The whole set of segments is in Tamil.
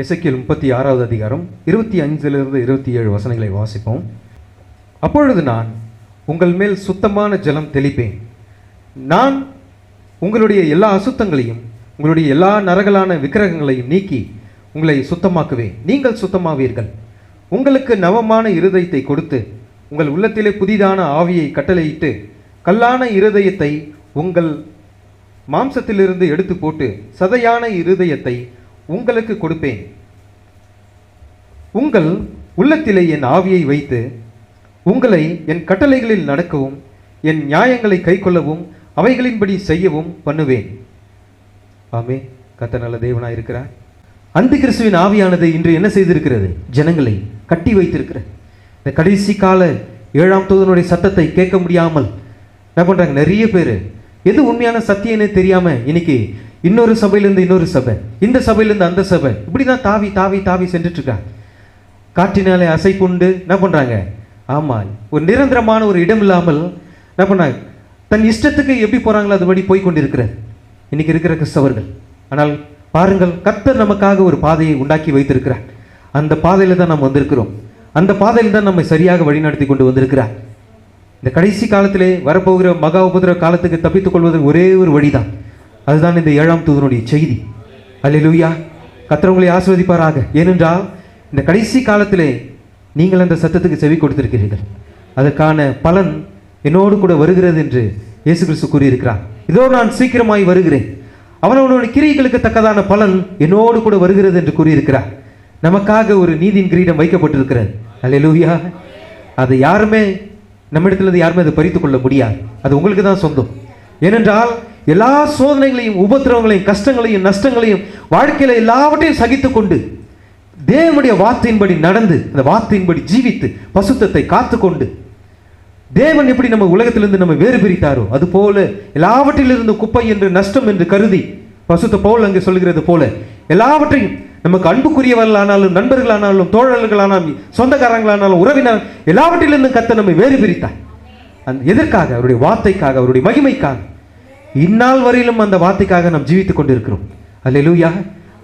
எசேக்கியேல் 36வது அதிகாரம் 25 27 வசனங்களை வாசிப்போம். அப்பொழுது நான் உங்கள் மேல் சுத்தமான ஜலம் தெளிப்பேன். நான் உங்களுடைய எல்லா அசுத்தங்களையும் உங்களுடைய எல்லா நரகலான விக்கிரகங்களையும் நீக்கி உங்களை சுத்தமாக்குவேன். நீங்கள் சுத்தமாவீர்கள். உங்களுக்கு நவமான இருதயத்தை கொடுத்து உங்கள் உள்ளத்திலே புதிதான ஆவியை கட்டளையிட்டு கல்லான இருதயத்தை உங்கள் மாம்சத்திலிருந்து எடுத்து போட்டு சதையான இருதயத்தை உங்களுக்கு கொடுப்பேன். உங்கள் உள்ளத்திலே என் ஆவியை வைத்து உங்களை என் கட்டளைகளில் நடக்கவும் என் நியாயங்களை கைக்கொள்ளவும் அவைகளின்படி செய்யவும் பண்ணுவேன். ஆமே. கர்த்தர் நல்ல தேவனாயிருக்கிறார். அந்த கிறிஸ்துவின் ஆவியானது இன்று என்ன செய்திருக்கிறது? ஜனங்களை கட்டி வைத்திருக்கிறது. இந்த கடைசி கால 7ஆம் தூதனுடைய சத்தத்தை கேட்க முடியாமல் என்ன பண்றாங்க? நிறைய பேர் எது உண்மையான சத்தியம்னே தெரியாம இன்னைக்கு இன்னொரு சபையிலிருந்து இன்னொரு சபை, இந்த சபையிலிருந்து அந்த சபை, இப்படிதான் தாவி தாவி தாவி சென்றுட்டு இருக்காங்க. காற்றினாலே அசைப்புண்டு என்ன பண்றாங்க? ஆமா, ஒரு நிரந்தரமான ஒரு இடம் இல்லாமல் என்ன பண்ணாங்க? தன் இஷ்டத்துக்கு எப்படி போறாங்களோ அதுபடி போய் கொண்டிருக்கிறார் இன்னைக்கு இருக்கிற கிறிஸ்தவர்கள். ஆனால் பாருங்கள், கர்த்தர் நமக்காக ஒரு பாதையை உண்டாக்கி வைத்திருக்கிறார். அந்த பாதையில தான் நாம் வந்திருக்கிறோம். அந்த பாதையில் தான் நம்மை சரியாக வழிநடத்தி கொண்டு வந்திருக்கிறார். இந்த கடைசி காலத்திலே வரப்போகிற மகா உபதிரவ காலத்துக்கு தப்பித்துக் கொள்வதற்கு ஒரே ஒரு வழிதான். அதுதான் இந்த 7ஆம் தூதனுடைய செய்தி. அல்லேலூயா. கர்த்தர் உங்களை ஆசீர்வதிப்பாராக. ஏனென்றால் இந்த கடைசி காலத்திலே நீங்கள் அந்த சத்தத்துக்கு செவி கொடுத்திருக்கிறீர்கள். அதற்கான பலன் என்னோடு கூட வருகிறது என்று இயேசு கிறிஸ்து கூறியிருக்கிறார். இதோ நான் சீக்கிரமாய் வருகிறேன், அவனவனுடைய கிரியைகளுக்கு தக்கதான பலன் என்னோடு கூட வருகிறது என்று கூறியிருக்கிறார். நமக்காக ஒரு நீதியின் கிரீடம் வைக்கப்பட்டிருக்கிறது. அல்லேலூயா. அதை யாருமே நம்மிடத்திலிருந்து யாருமே அதை பறித்துக் கொள்ள முடியாது. அது உங்களுக்கு தான் சொந்தம். ஏனென்றால் எல்லா சோதனைகளையும் உபத்திரவங்களையும் கஷ்டங்களையும் நஷ்டங்களையும் வாழ்க்கையில எல்லாவற்றையும் சகித்துக் கொண்டு தேவனுடைய வார்த்தையின்படி நடந்து அந்த வார்த்தையின்படி ஜீவித்து பசுத்தத்தை காத்துக்கொண்டு தேவன் எப்படி நம்ம உலகத்திலிருந்து நம்ம வேறு பிரித்தாரோ அது போல எல்லாவற்றிலிருந்து குப்பை என்று நஷ்டம் என்று கருதி பசுத்த பவுல் அங்கே சொல்லுகிறது போல எல்லாவற்றையும் நமக்கு அன்புக்குரியவர்களானாலும் நண்பர்களானாலும் தோழர்களானாலும் சொந்தக்காரங்களானாலும் உறவினர் எல்லாவற்றிலிருந்தும் கர்த்தர் நம்மை வேறு பிரித்தார். அந்த எதற்காக? அவருடைய வார்த்தைக்காக, அவருடைய மகிமைக்காக. இந்நாள் வரையிலும் அந்த வார்த்தைக்காக நாம் ஜீவித்துக் கொண்டிருக்கிறோம். அல்லேலூயா.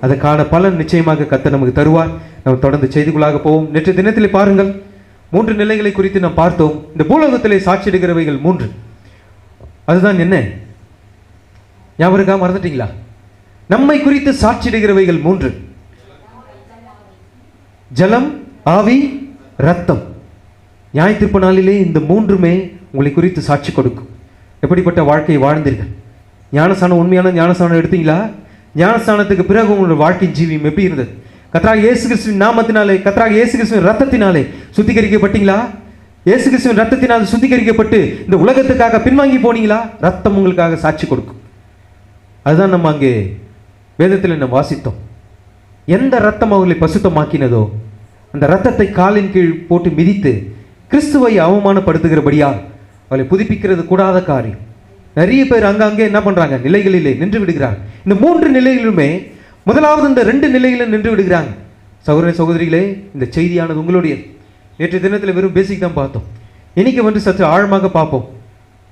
அதற்கான பலன் நிச்சயமாக கர்த்தர் நமக்கு தருவார். நாம் தொடர்ந்து செய்திக்குள்ளாக போவோம். நேற்று தினத்திலே பாருங்கள், 3 நிலைகளை குறித்து நாம் பார்த்தோம். இந்த பூலோகத்திலே சாட்சியிடுகிறவைகள் 3. அதுதான் என்ன? ஞாபகம் இருக்கா? மறந்துட்டீங்களா? நம்மை குறித்து சாட்சியிடுகிறவைகள் 3: ஜலம், ஆவி, ரத்தம். நியாயத்தீர்ப்பு நாளிலே இந்த 3மே உங்களை குறித்து சாட்சி கொடுக்கும். எப்படிப்பட்ட வாழ்க்கையை வாழ்ந்தீர்கள்? ஞானஸ்தானம், உண்மையான ஞானஸ்தானம் எடுத்தீங்களா? ஞானஸ்தானத்துக்கு பிறகு உங்களுடைய வாழ்க்கையின் ஜீவியம் எப்படி இருந்தது? கர்த்தராகிய இயேசு கிறிஸ்துவின் நாமத்தினாலே, கர்த்தராகிய இயேசு கிறிஸ்துவின் ரத்தத்தினாலே சுத்திகரிக்கப்பட்டீங்களா? இயேசு கிறிஸ்துவின் ரத்தத்தினால் சுத்திகரிக்கப்பட்டு இந்த உலகத்துக்காக பின்வாங்கி போனீங்களா? ரத்தம் உங்களுக்காக சாட்சி கொடுக்கும். அதுதான் நம்ம அங்கே வேதத்தில் நம்ம வாசித்தோம். எந்த ரத்தம் அவர்களை பசுத்தமாக்கினதோ அந்த ரத்தத்தை காலின் கீழ் போட்டு மிதித்து கிறிஸ்துவை அவமானப்படுத்துகிறபடியா அவளை புதுப்பிக்கிறது கூடாத காரியம். நிறைய பேர் அங்கங்கே என்ன பண்றாங்க? நிலைகளிலே நின்று விடுகிறாங்க. இந்த 3 நிலைகளிலுமே முதலாவது இந்த 2 நிலைகளிலும் நின்று விடுகிறாங்க. சகோதர சகோதரிகளே, இந்த செய்தியானது உங்களுடைய. நேற்று தினத்தில் வெறும் பேசிக் தான் பார்த்தோம். இன்னைக்கு சற்று ஆழமாக பார்ப்போம்.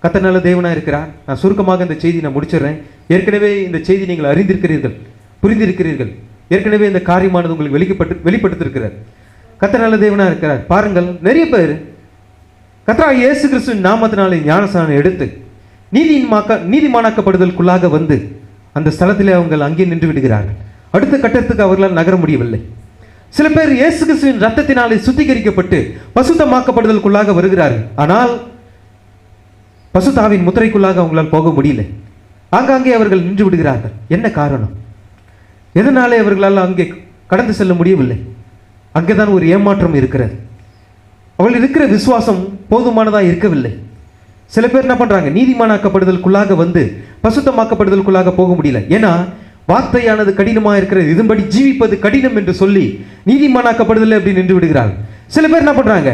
கர்த்தர் நல்ல தேவனா இருக்கிறார். நான் சுருக்கமாக இந்த செய்தி நான் முடிச்சிடுறேன். ஏற்கனவே இந்த செய்தி நீங்கள் அறிந்திருக்கிறீர்கள், புரிந்திருக்கிறீர்கள். ஏற்கனவே இந்த காரியமானது உங்களுக்கு வெளிப்படுத்திருக்கிறார். கர்த்தர் நல்ல தேவனா இருக்கிறார். பாருங்கள், நிறைய பேர் கர்த்தராகிய இயேசு கிறிஸ்துவின் நாமத்தினாலே ஞானஸ்நானம் எடுத்து நீதிமானாக்கப்படுதலுக்குள்ளாக வந்து அந்த ஸ்தலத்திலே அவங்க அங்கே நின்று விடுகிறார்கள். அடுத்த கட்டத்துக்கு அவர்களால் நகர முடியவில்லை. சில பேர் இயேசு கிறிஸ்துவின் ரத்தத்தினாலே சுத்திகரிக்கப்பட்டு பசுத்தமாக்கப்படுதலுக்குள்ளாக வருகிறார்கள். ஆனால் பசுத்தாவின் முத்திரைக்குள்ளாக அவங்களால் போக முடியல. ஆங்காங்கே அவர்கள் நின்று விடுகிறார்கள். என்ன காரணம்? எதனாலே அவர்களால் அங்கே கடந்து செல்ல முடியவில்லை? அங்கேதான் ஒரு ஏமாற்றம் இருக்கிறது. அவர்கள் இருக்கிற விசுவாசம் போதுமானதாக இருக்கவில்லை. சில பேர் என்ன பண்றாங்க? நீதிமானாக்கப்படுதலுக்குள்ளாக வந்து பசுத்தமாக்கப்படுதலுக்குள்ளாக போக முடியல. ஏன்னா வார்த்தையானது கடினமாக இருக்கிறது, இதன்படி ஜீவிப்பது கடினம் என்று சொல்லி நீதிமானாக்கப்படுதல் அப்படி நின்று விடுகிறார்கள். சில பேர் என்ன பண்றாங்க?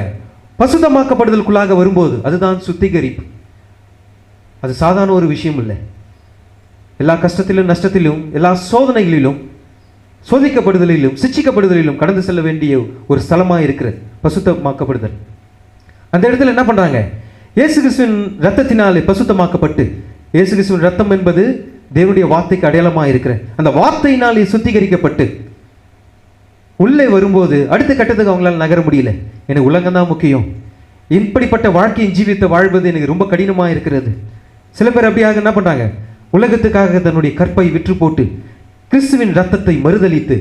பசுத்தமாக்கப்படுதலுக்குள்ளாக வரும்போது அதுதான் சுத்திகரிப்பு. அது சாதாரண ஒரு விஷயம் இல்லை. எல்லா கஷ்டத்திலும் நஷ்டத்திலும் எல்லா சோதனைகளிலும் சோதிக்கப்படுதலிலும் சிட்சிக்கப்படுதலிலும் கடந்து செல்ல வேண்டிய ஒரு ஸ்தலமாக இருக்கிறது பசுத்தமாக்கப்படுதல். அந்த இடத்துல என்ன பண்றாங்க? இயேசு கிறிஸ்துவின் ரத்தத்தினாலே பசுத்தமாக்கப்பட்டு, இயேசு கிறிஸ்துவின் ரத்தம் என்பது தேவனுடைய வார்த்தைக்கு அடையாளமாக இருக்கிற அந்த வார்த்தையினாலே சுத்திகரிக்கப்பட்டு உள்ளே வரும்போது அடுத்த கட்டத்துக்கு அவங்களால நகர முடியல. எனக்கு உலகம் தான் முக்கியம், இப்படிப்பட்ட வாழ்க்கையின் ஜீவித்தை வாழ்வது எனக்கு ரொம்ப கடினமாக இருக்கிறது. சில பேர் அப்படியாக என்ன பண்ணுறாங்க, உலகத்துக்காக தன்னுடைய கற்பை விற்று போட்டு கிறிஸ்துவின் ரத்தத்தை மறுதளித்து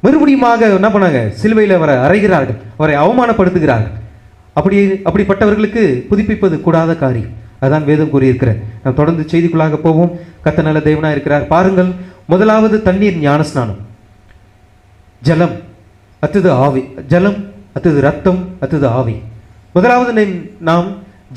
மறுபடியுமாக என்ன பண்ணாங்க, சிலுவையில் அவரை அறைகிறார்கள், அவரை அவமானப்படுத்துகிறார்கள். அப்படிப்பட்டவர்களுக்கு புதுப்பிப்பது கூடாத காரியம். அதான் வேதம் கூறியிருக்கிறார். நாம் தொடர்ந்து செய்திக்குள்ளாக போவோம். கர்த்தர் நல்ல தேவனாக இருக்கிறார். பாருங்கள், முதலாவது தண்ணீர் ஞானஸ்நானம், ஜலம் அத்தது ஆவி, ஜலம் அத்தது ரத்தம் அத்தது ஆவி. முதலாவது நாம்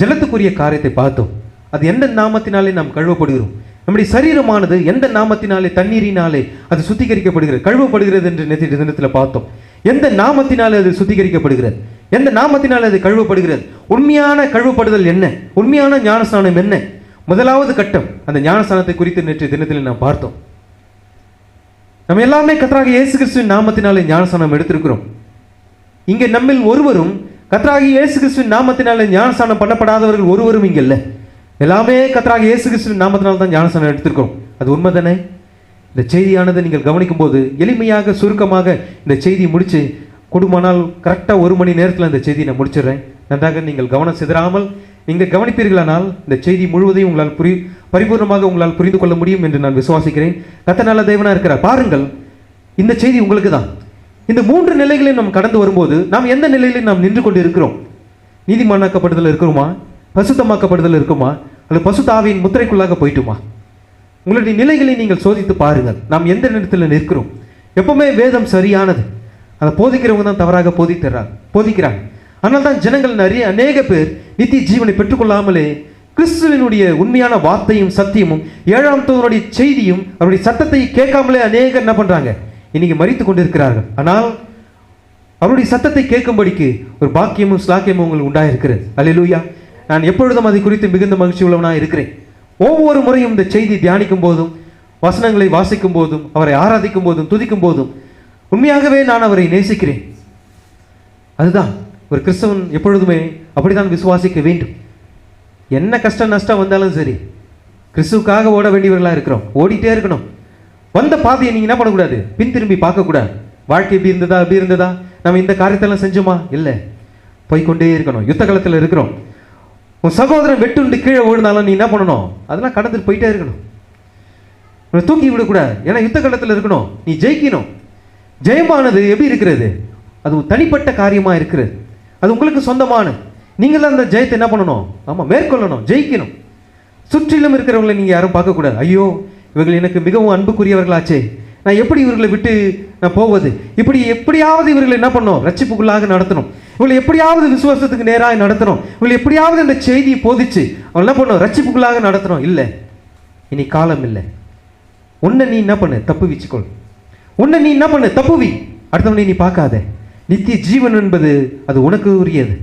ஜலத்துக்குரிய காரியத்தை பார்த்தோம். அது எந்த நாமத்தினாலே நாம் கழுவப்படுகிறோம், நம்முடைய சரீரமானது எந்த நாமத்தினாலே, தண்ணீரினாலே அது சுத்திகரிக்கப்படுகிறது, கழுவப்படுகிறது என்று நேற்றைய தினத்தில் பார்த்தோம். எந்த நாமத்தினாலே அது சுத்திகரிக்கப்படுகிறது, எந்த நாமத்தினாலே அது கழுவப்படுகிறது, உண்மையான கழுவப்படுதல் என்ன, உண்மையான ஞானஸ்நானம் என்ன, முதலாவது கட்டம் அந்த ஞானஸ்நானத்தை குறித்து நேற்றைய தினத்தில் நாம் பார்த்தோம். நம்ம எல்லாமே கர்த்தராகிய இயேசு கிறிஸ்துவின் நாமத்தினாலே ஞானஸ்நானம் எடுத்திருக்கிறோம். இங்கே நம்மில் ஒருவரும் கர்த்தராகிய இயேசு கிறிஸ்துவின் நாமத்தினாலே ஞானஸ்நானம் பண்ணப்படாதவர்கள் ஒருவரும் இங்கே இல்லை. எல்லாமே கர்த்தராகிய இயேசு கிறிஸ்துவின் நாமத்தினால தான் ஞானஸ்நானம் எடுத்திருக்கிறோம். அது உண்மைதானே? இந்த செய்தியானதை நீங்கள் கவனிக்கும் போது எளிமையாக சுருக்கமாக இந்த செய்தி முடித்து கொடுமானால் கரெக்டாக 1 மணி நேரத்தில் இந்த செய்தியை நான் முடிச்சிடுறேன். நன்றாக நீங்கள் கவனம் சிதறாமல் நீங்கள் கவனிப்பீர்களானால் இந்த செய்தி முழுவதையும் உங்களால் பரிபூர்ணமாக உங்களால் புரிந்து கொள்ள முடியும் என்று நான் விசுவாசிக்கிறேன். கர்த்தர் நல்ல தேவனாக இருக்கிறார். பாருங்கள், இந்த செய்தி உங்களுக்கு தான். இந்த 3 நிலைகளையும் நாம் கடந்து வரும்போது நாம் எந்த நிலையிலும் நாம் நின்று கொண்டு இருக்கிறோம்? நீதிமானாக்கப்படுதல் இருக்கிறோமா, பசுத்தமாக்கப்படுதல் இருக்குமா, அல்லது பசுத்த ஆவியின் முத்திரைக்குள்ளாக போயிட்டுமா? உங்களுடைய நிலைகளை நீங்கள் சோதித்து பாருங்கள். நாம் எந்த நேரத்தில் நிற்கிறோம்? எப்பவுமே வேதம் சரியானது, அதை போதிக்கிறவங்க தான் தவறாக போதிக்கிறாங்க. ஆனால் தான் ஜனங்கள் அநேக பேர் நித்திய ஜீவனை பெற்றுக்கொள்ளாமலே கிறிஸ்துவினுடைய உண்மையான வார்த்தையும் சத்தியமும் 7ஆம் தூதனுடைய செய்தியும் அவருடைய சத்தத்தை கேட்காமலே அநேகர் என்ன பண்றாங்க, இன்னைக்கு மரித்து கொண்டிருக்கிறார்கள். ஆனால் அவருடைய சத்தத்தை கேட்கும்படிக்கு ஒரு பாக்கியமும் ஸ்லாக்கியமும் உங்களுக்கு உண்டாயிருக்கிறது. அல்லேலூயா. நான் எப்பொழுதும் அதை குறித்து மிகுந்த மகிழ்ச்சி உள்ளவனாக இருக்கிறேன். ஒவ்வொரு முறையும் இந்த செய்தி தியானிக்கும் போதும், வசனங்களை வாசிக்கும் போதும், அவரை ஆராதிக்கும் போதும், துதிக்கும் போதும் உண்மையாகவே நான் அவரை நேசிக்கிறேன். அதுதான் ஒரு கிறிஸ்தவன் எப்பொழுதுமே அப்படித்தான் விசுவாசிக்க வேண்டும். என்ன கஷ்டம் நஷ்டம் வந்தாலும் சரி, கிறிஸ்துவுக்காக ஓட வேண்டியவர்களாக இருக்கிறோம், ஓடிட்டே இருக்கணும். வந்த பாதையை நீங்கள் என்ன பண்ணக்கூடாது, பின் திரும்பி பார்க்கக்கூடாது. வாழ்க்கை இப்படி இருந்ததா அப்படி இருந்ததா, நம்ம இந்த காரியத்தெல்லாம் செஞ்சோமா, இல்லை, போய்கொண்டே இருக்கணும். யுத்த காலத்தில் இருக்கிறோம். உன் சகோதரன் வெட்டுண்டு கீழே ஓடுனாலும் நீ என்ன பண்ணணும், அதெல்லாம் கடந்துட்டு போயிட்டே இருக்கணும். உன்னை தூக்கி விடக்கூடாது. ஏன்னா யுத்த காலத்தில் இருக்கணும், நீ ஜெயிக்கணும். ஜெயமானது எப்படி இருக்கிறது, அது தனிப்பட்ட காரியமாக இருக்கிறது, அது உங்களுக்கு சொந்தமான. நீங்கள் தான் அந்த ஜெயத்தை என்ன பண்ணணும், ஆமாம், மேற்கொள்ளணும், ஜெயிக்கணும். சுற்றிலும் இருக்கிறவங்களை நீங்கள் யாரும் பார்க்கக்கூடாது. ஐயோ, இவர்கள் எனக்கு மிகவும் அன்புக்குரியவர்களாச்சே, நான் எப்படி இவர்களை விட்டு நான் போவது, எப்படியாவது இவர்களை என்ன பண்ணணும், ரட்சிப்புக்குள்ளாக நடத்தணும், இவங்களை எப்படியாவது விசுவாசத்துக்கு நேராக நடத்தணும், இவங்களை எப்படியாவது இந்த செய்தியை போதிச்சு அவள் என்ன பண்ணணும், ரட்சிப்புக்குள்ளாக நடத்தணும். இல்லை, இனி காலம் இல்லை. உன்னை நீ என்ன பண்ணு, தப்பு வச்சுக்கொள். உன்னை நீ என்ன பண்ணு, தப்புவி. அடுத்தவனை நீ பார்க்காத. நித்திய ஜீவன் என்பது அது உனக்கு உரியது.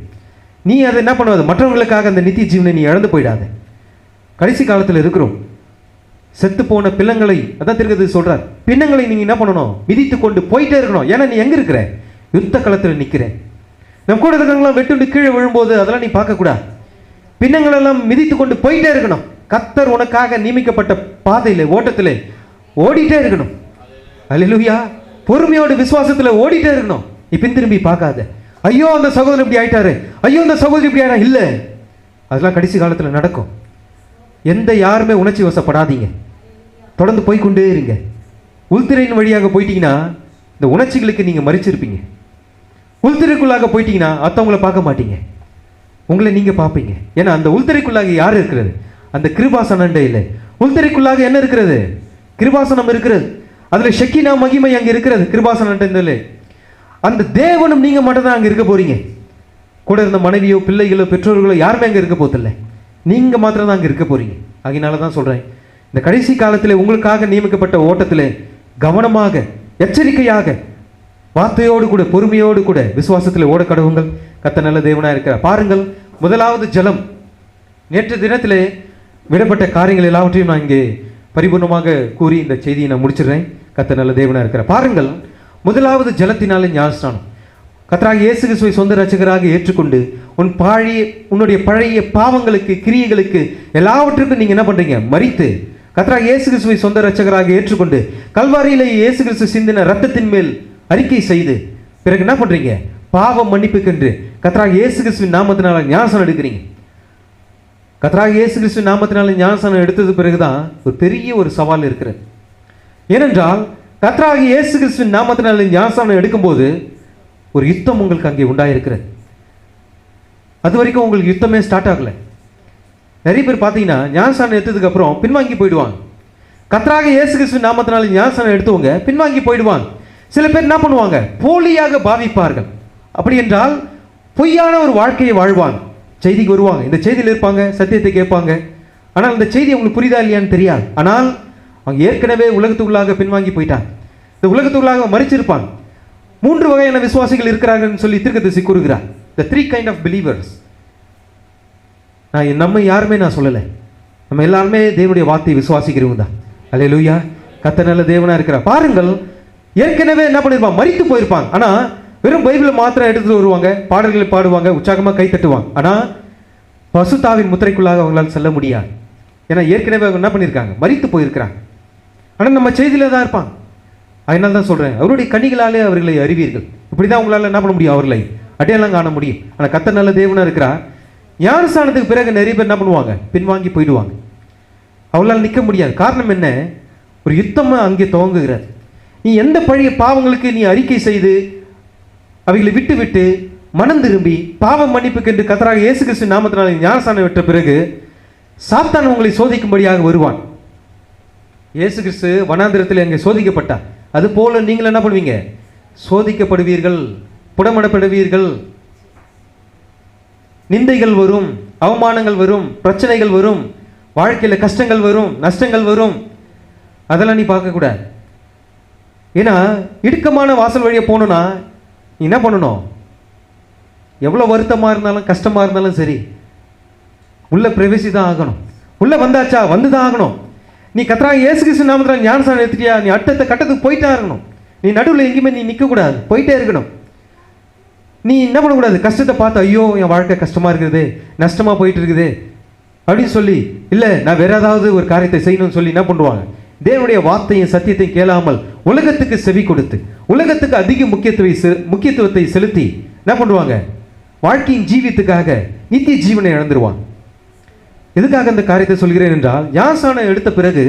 நீ அதை என்ன பண்ணுவது, மற்றவங்களுக்காக அந்த நித்திய ஜீவனை நீ இழந்து போயிடாத. கடைசி காலத்தில் இருக்கிறோம். செத்து போன பிள்ளைங்களை, அதான் திருக்கது சொல்றார், பின்னங்களை நீங்க என்ன பண்ணணும், மிதித்து கொண்டு போயிட்டே இருக்கணும். ஏன்னா நீ எங்க இருக்கிற, யுத்த களத்தில் நிற்கிறேன். நம்ம கூட இருக்கிறவங்களாம் வெட்டுண்டு கீழே விழும்போது அதெல்லாம் நீ பார்க்கக்கூடாது. பின்னங்களெல்லாம் மிதித்து கொண்டு போயிட்டே இருக்கணும். கர்த்தர் உனக்காக நியமிக்கப்பட்ட பாதையிலே, ஓட்டத்திலே ஓடிட்டே இருக்கணும். அல்லேலூயா. பொறுமையோடு விசுவாசத்தில் ஓடிட்டே இருக்கணும். நீ பின் திரும்பி பார்க்காத. ஐயோ அந்த சகோதரன் இப்படி ஆயிட்டாரு, ஐயோ அந்த சகோதரி இப்படி ஆயிட்டா, இல்லை, அதெல்லாம் கடைசி காலத்தில் நடக்கும். யாருமே உணர்ச்சி வசப்படாதீங்க, தொடர்ந்து போய்கொண்டே இருங்க. உள்திரையின் வழியாக போயிட்டீங்கன்னா இந்த உணர்ச்சிகளுக்கு நீங்க மறிச்சிருப்பீங்க. உள்திரைக்குள்ளாக போயிட்டீங்கன்னா அத்தவங்களை பார்க்க மாட்டீங்க, உங்களை நீங்க பார்ப்பீங்க. ஏன்னா அந்த உள்திரைக்குள்ளாக யார் இருக்கிறது, அந்த கிருபாசனம் இல்லை. உள்திரைக்குள்ளாக என்ன இருக்கிறது, கிருபாசனம் இருக்கிறது. அதுல ஷெக்கினா மகிமை அங்க இருக்கிறது. கிருபாசனம் அந்த தேவனும் நீங்க மட்டும் தான் அங்க இருக்க போறீங்க. கூட இருந்த மனைவியோ பிள்ளைகளோ பெற்றோர்களோ யாருமே அங்க இருக்க போதில்லை. நீங்க மாத்திரம் தான் அங்க இருக்க போறீங்க. அதனால தான் சொல்றேன், இந்த கடைசி காலத்தில் உங்களுக்காக நியமிக்கப்பட்ட ஓட்டத்திலே கவனமாக, எச்சரிக்கையாக, வார்த்தையோடு கூட, பொறுமையோடு கூட விசுவாசத்தில் ஓட கடவுங்கள். கர்த்தர் நல்ல தேவனாக இருக்கிறார். பாருங்கள், முதலாவது ஜலம். நேற்று தினத்திலே விடப்பட்ட காரியங்கள் எல்லாவற்றையும் நான் இங்கே பரிபூர்ணமாக கூறி இந்த செய்தியை நான் முடிச்சிடுறேன். கர்த்தர் நல்ல தேவனாக இருக்கிறார். பாருங்கள், முதலாவது ஜலத்தினாலே ஞானஸ்நானம். கர்த்தராகிய இயேசு கிறிஸ்துவை சொந்த இரட்சகராக ஏற்றுக்கொண்டு உன்னுடைய பழைய பாவங்களுக்கு, கிரியைகளுக்கு, எல்லாவற்றுக்கும் நீங்க என்ன பண்றீங்க, மரித்து கர்த்தராகிய இயேசு கிறிஸ்துவை சொந்த இரட்சகராக ஏற்றுக்கொண்டு கல்வாரியிலே இயேசு கிறிஸ்து சிந்தின ரத்தத்தின் மேல் அறிக்கை செய்து பிறகு என்ன பண்றீங்க? பாவம் மன்னிப்புக்கென்று கர்த்தராகிய இயேசு கிறிஸ்துவின் நாமத்தினால ஞானஸ்நானம் எடுக்கிறீங்க. கர்த்தராகிய இயேசு கிறிஸ்துவின் நாமத்தினால ஞானஸ்நானம் எடுத்தது பிறகுதான் ஒரு பெரிய ஒரு சவால் இருக்கிறது. ஏனென்றால் கர்த்தராகிய இயேசு கிறிஸ்துவின் நாமத்தினால ஞானஸ்நானம் எடுக்கும்போது ஒரு யுத்தம் உங்களுக்கு அங்கே உண்டாயிருக்கிறது. அது வரைக்கும் உங்களுக்கு யுத்தமே ஸ்டார்ட் ஆகலை. நிறைய பேர் பார்த்தீங்கன்னா ஞானஸ்நானம் எடுத்ததுக்கு அப்புறம் பின்வாங்கி போயிடுவாங்க. கர்த்தராகிய இயேசு கிறிஸ்துவின் நாமத்தினால ஞானஸ்நானம் எடுத்தவங்க பின்வாங்கி போயிடுவாங்க. சில பேர் என்ன பண்ணுவாங்க? போலியாக பாவிப்பார்கள். அப்படி என்றால் பொய்யான ஒரு வாழ்க்கையை வாழ்வாங்க. செய்திக்கு வருவாங்க, இந்த செய்தியில் இருப்பாங்க, சத்தியத்தை கேட்பாங்க. ஆனால் இந்த செய்தி அவங்களுக்கு புரியுதா இல்லையான்னு தெரியாது. ஆனால் அவங்க ஏற்கனவே உலகத்துக்குள்ளாக பின்வாங்கி போயிட்டாங்க. இந்த உலகத்துக்குள்ளாக மறிச்சிருப்பாங்க. 3 வகையான விசுவாசிகள் இருக்கிறாங்கன்னு சொல்லி தீர்க்கதரிசி கூறுகிறார். The 3 kind of believers. நம்ம யாருமே நான் சொல்லலை, நம்ம எல்லாருமே தேவனுடைய வார்த்தையை விசுவாசிக்கிறவங்க தான். அல்லேலூயா. கர்த்தர் நல்ல தேவனா இருக்கிறார். பாருங்கள், ஏற்கனவே என்ன பண்ணிருப்பாங்க? மரித்து போயிருப்பாங்க. ஆனா வெறும் பைபிளை மாத்திரம் எடுத்துட்டு வருவாங்க, பாடல்களை பாடுவாங்க, உற்சாகமா கை தட்டுவாங்க. ஆனா பசுத்தாவின் முத்திரைக்குள்ளாக அவங்களால் செல்ல முடியாது. ஏன்னா ஏற்கனவே அவங்க என்ன பண்ணியிருக்காங்க? மரித்து போயிருக்கிறாங்க. ஆனா நம்ம செய்தியில தான் இருப்பாங்க. அதனால தான் சொல்றேன், அவருடைய கனிகளாலே அவர்களை அறிவீர்கள். இப்படிதான் உங்களால என்ன பண்ண முடியும்? அவர்களை அடையாளம் காண முடியும். ஆனா கர்த்தர் நல்ல தேவனா இருக்கிறார். ஞானஸ்நானத்துக்கு பிறகு நிறைய பேர் என்ன பண்ணுவாங்க? பின்வாங்கி போயிடுவாங்க. அவங்களால நிற்க முடியாது. காரணம் என்ன? ஒரு யுத்தமா அங்கே துவங்குகிறது. நீ எந்த பழைய பாவங்களுக்கு நீ அறிக்கை செய்து அவைகளை விட்டு விட்டு மனம் திரும்பி பாவம் மன்னிப்புக்கு என்று கர்த்தராகிய இயேசு கிறிஸ்து நாமத்தினால ஞானஸ்நானம் விட்ட பிறகு சாத்தான் உங்களை சோதிக்கும்படியாக வருவான். இயேசு கிறிஸ்து வனாந்திரத்தில் அங்கே சோதிக்கப்பட்டார். அது போல நீங்கள் என்ன பண்ணுவீங்க? சோதிக்கப்படுவீர்கள், புடமிடப்படுவீர்கள், நிந்தைகள் வரும், அவமானங்கள் வரும், பிரச்சனைகள் வரும், வாழ்க்கையில் கஷ்டங்கள் வரும், நஷ்டங்கள் வரும். அதெல்லாம் நீ பார்க்கக்கூடாது. ஏன்னா இடுக்கமான வாசல் வழியை போகணுன்னா நீ என்ன பண்ணணும்? எவ்வளோ வருத்தமாக இருந்தாலும் கஷ்டமாக இருந்தாலும் சரி, உள்ள பிரவேசி தான் ஆகணும். உள்ள வந்தாச்சா? வந்து தான் ஆகணும். நீ கர்த்தராகிய இயேசு கிறிஸ்து நாமத்தில் ஞானஸ்நானம் எடுத்துட்டியா? நீ அடுத்த கட்டத்துக்கு போயிட்டே இருக்கணும். நீ நடுவில் எங்கேயுமே நீ நிற்கக்கூடாது, போயிட்டே இருக்கணும். நீ என்ன பண்ணக்கூடாது? கஷ்டத்தை பார்த்து ஐயோ என் வாழ்க்கை கஷ்டமாக இருக்குது, நஷ்டமாக போயிட்டு இருக்குது அப்படின்னு சொல்லி, இல்லை நான் வேற ஏதாவது ஒரு காரியத்தை செய்யணும்னு சொல்லி என்ன பண்ணுவாங்க? தேவனுடைய வார்த்தையும் சத்தியத்தையும் கேளாமல் உலகத்துக்கு செவி கொடுத்து உலகத்துக்கு அதிக முக்கியத்துவத்தை செலுத்தி என்ன பண்ணுவாங்க? வாழ்க்கையின் ஜீவியத்துக்காக நித்திய ஜீவனை இழந்துருவாங்க. எதுக்காக இந்த காரியத்தை சொல்கிறேன் என்றால், ஞானஸ்நானம் எடுத்த பிறகு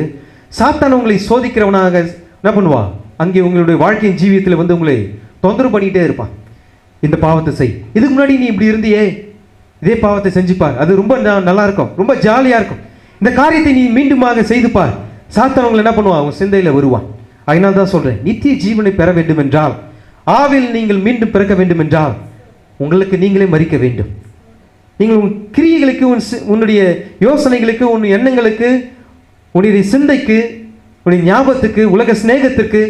சாத்தான் உங்களை சோதிக்கிறவனாக என்ன பண்ணுவான்? அங்கே உங்களுடைய வாழ்க்கையின் ஜீவியத்தில் வந்து உங்களை தொந்தரவு பண்ணிகிட்டே இருப்பான். இந்த பாவத்தை செய், இதுக்கு முன்னாடி நீ இப்படி இருந்தியே, இதே பாவத்தை செஞ்சுப்பார், அது ரொம்ப நல்லா இருக்கும், ரொம்ப ஜாலியாக இருக்கும், இந்த காரியத்தை நீ மீண்டுமாக செய்துப்பார். சாத்தான் உங்களை என்ன பண்ணுவான்? அவன் சிந்தையில் வருவான். அதனால தான் சொல்கிறேன், நித்திய ஜீவனை பெற வேண்டும் என்றால், ஆவில் நீங்கள் மீண்டும் பிறக்க வேண்டும் என்றால் உங்களுக்கு நீங்களே மறிக்க வேண்டும். நீங்கள் உன் கிரியைகளுக்கு, உன்னுடைய யோசனைகளுக்கு, உன் எண்ணங்களுக்கு, உன்னுடைய சிந்தைக்கு, உன்னுடைய ஞாபகத்துக்கு, உலக சிநேகத்திற்கு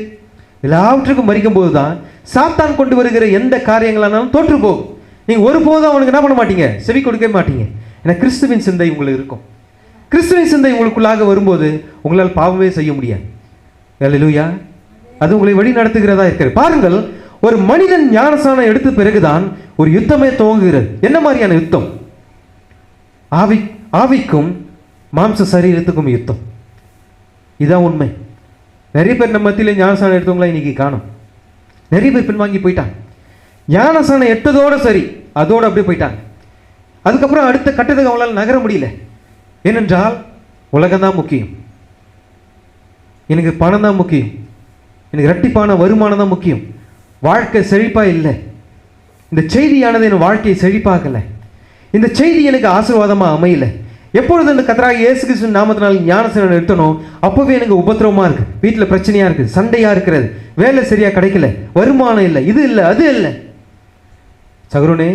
எல்லாவற்றுக்கும் மறிக்கும் போது தான் சாத்தான் கொண்டு வருகிற எந்த காரியங்களானாலும் தோற்று போகும். நீங்கள் ஒருபோதும் அவனுக்கு என்ன பண்ண மாட்டீங்க? செவி கொடுக்க மாட்டீங்க. ஏன்னா கிறிஸ்துவின் சிந்தை உங்களுக்கு இருக்கும். கிறிஸ்துவின் சிந்தை உங்களுக்குள்ளாக வரும்போது உங்களால் பாவமே செய்ய முடியாது. அல்லேலூயா. அது உங்களை வழி நடத்துகிறதா இருக்கிறது. பாருங்கள், ஒரு மனிதன் ஞானஸ்நானம் எடுத்த பிறகுதான் ஒரு யுத்தமே துவங்குகிறது. என்ன மாதிரியான யுத்தம்? ஆவிக்கும் மாம்ச சரீரத்துக்கும் யுத்தம். இதான் உண்மை. நிறைய பேர் நம்ம மத்தியில் ஞானஸ்நானம் எடுத்தவங்களா இன்னைக்கு காணும். நிறைய பேர் பின்வாங்கி போயிட்டாங்க. ஞானஸ்நானம் எடுத்ததோட சரி, அதோடு அப்படியே போயிட்டாங்க. அதுக்கப்புறம் அடுத்த கட்டத்துக்கு அவங்களால நகர முடியல. ஏனென்றால் உலகம்தான் முக்கியம், எனக்கு பணம் தான் முக்கியம், எனக்கு இரட்டிப்பான வருமானம் தான் முக்கியம், வாழ்க்கை செழிப்பாக இல்லை, இந்த செய்தியானது என் வாழ்க்கையை செழிப்பாக்கலை, இந்த செய்தி எனக்கு ஆசீர்வாதமாக அமையல. எப்பொழுது இந்த கர்த்தராகிய இயேசு கிறிஸ்து நாமத்தினால் ஞானஸ்நானம் எடுத்தனோ அப்போவே எனக்கு உபத்திரவமாக இருக்குது, வீட்டில் பிரச்சனையாக இருக்குது, சண்டையாக இருக்கிறது, வேலை சரியாக கிடைக்கல, வருமானம் இல்லை, இது இல்லை, அது இல்லை. சகோதரனே,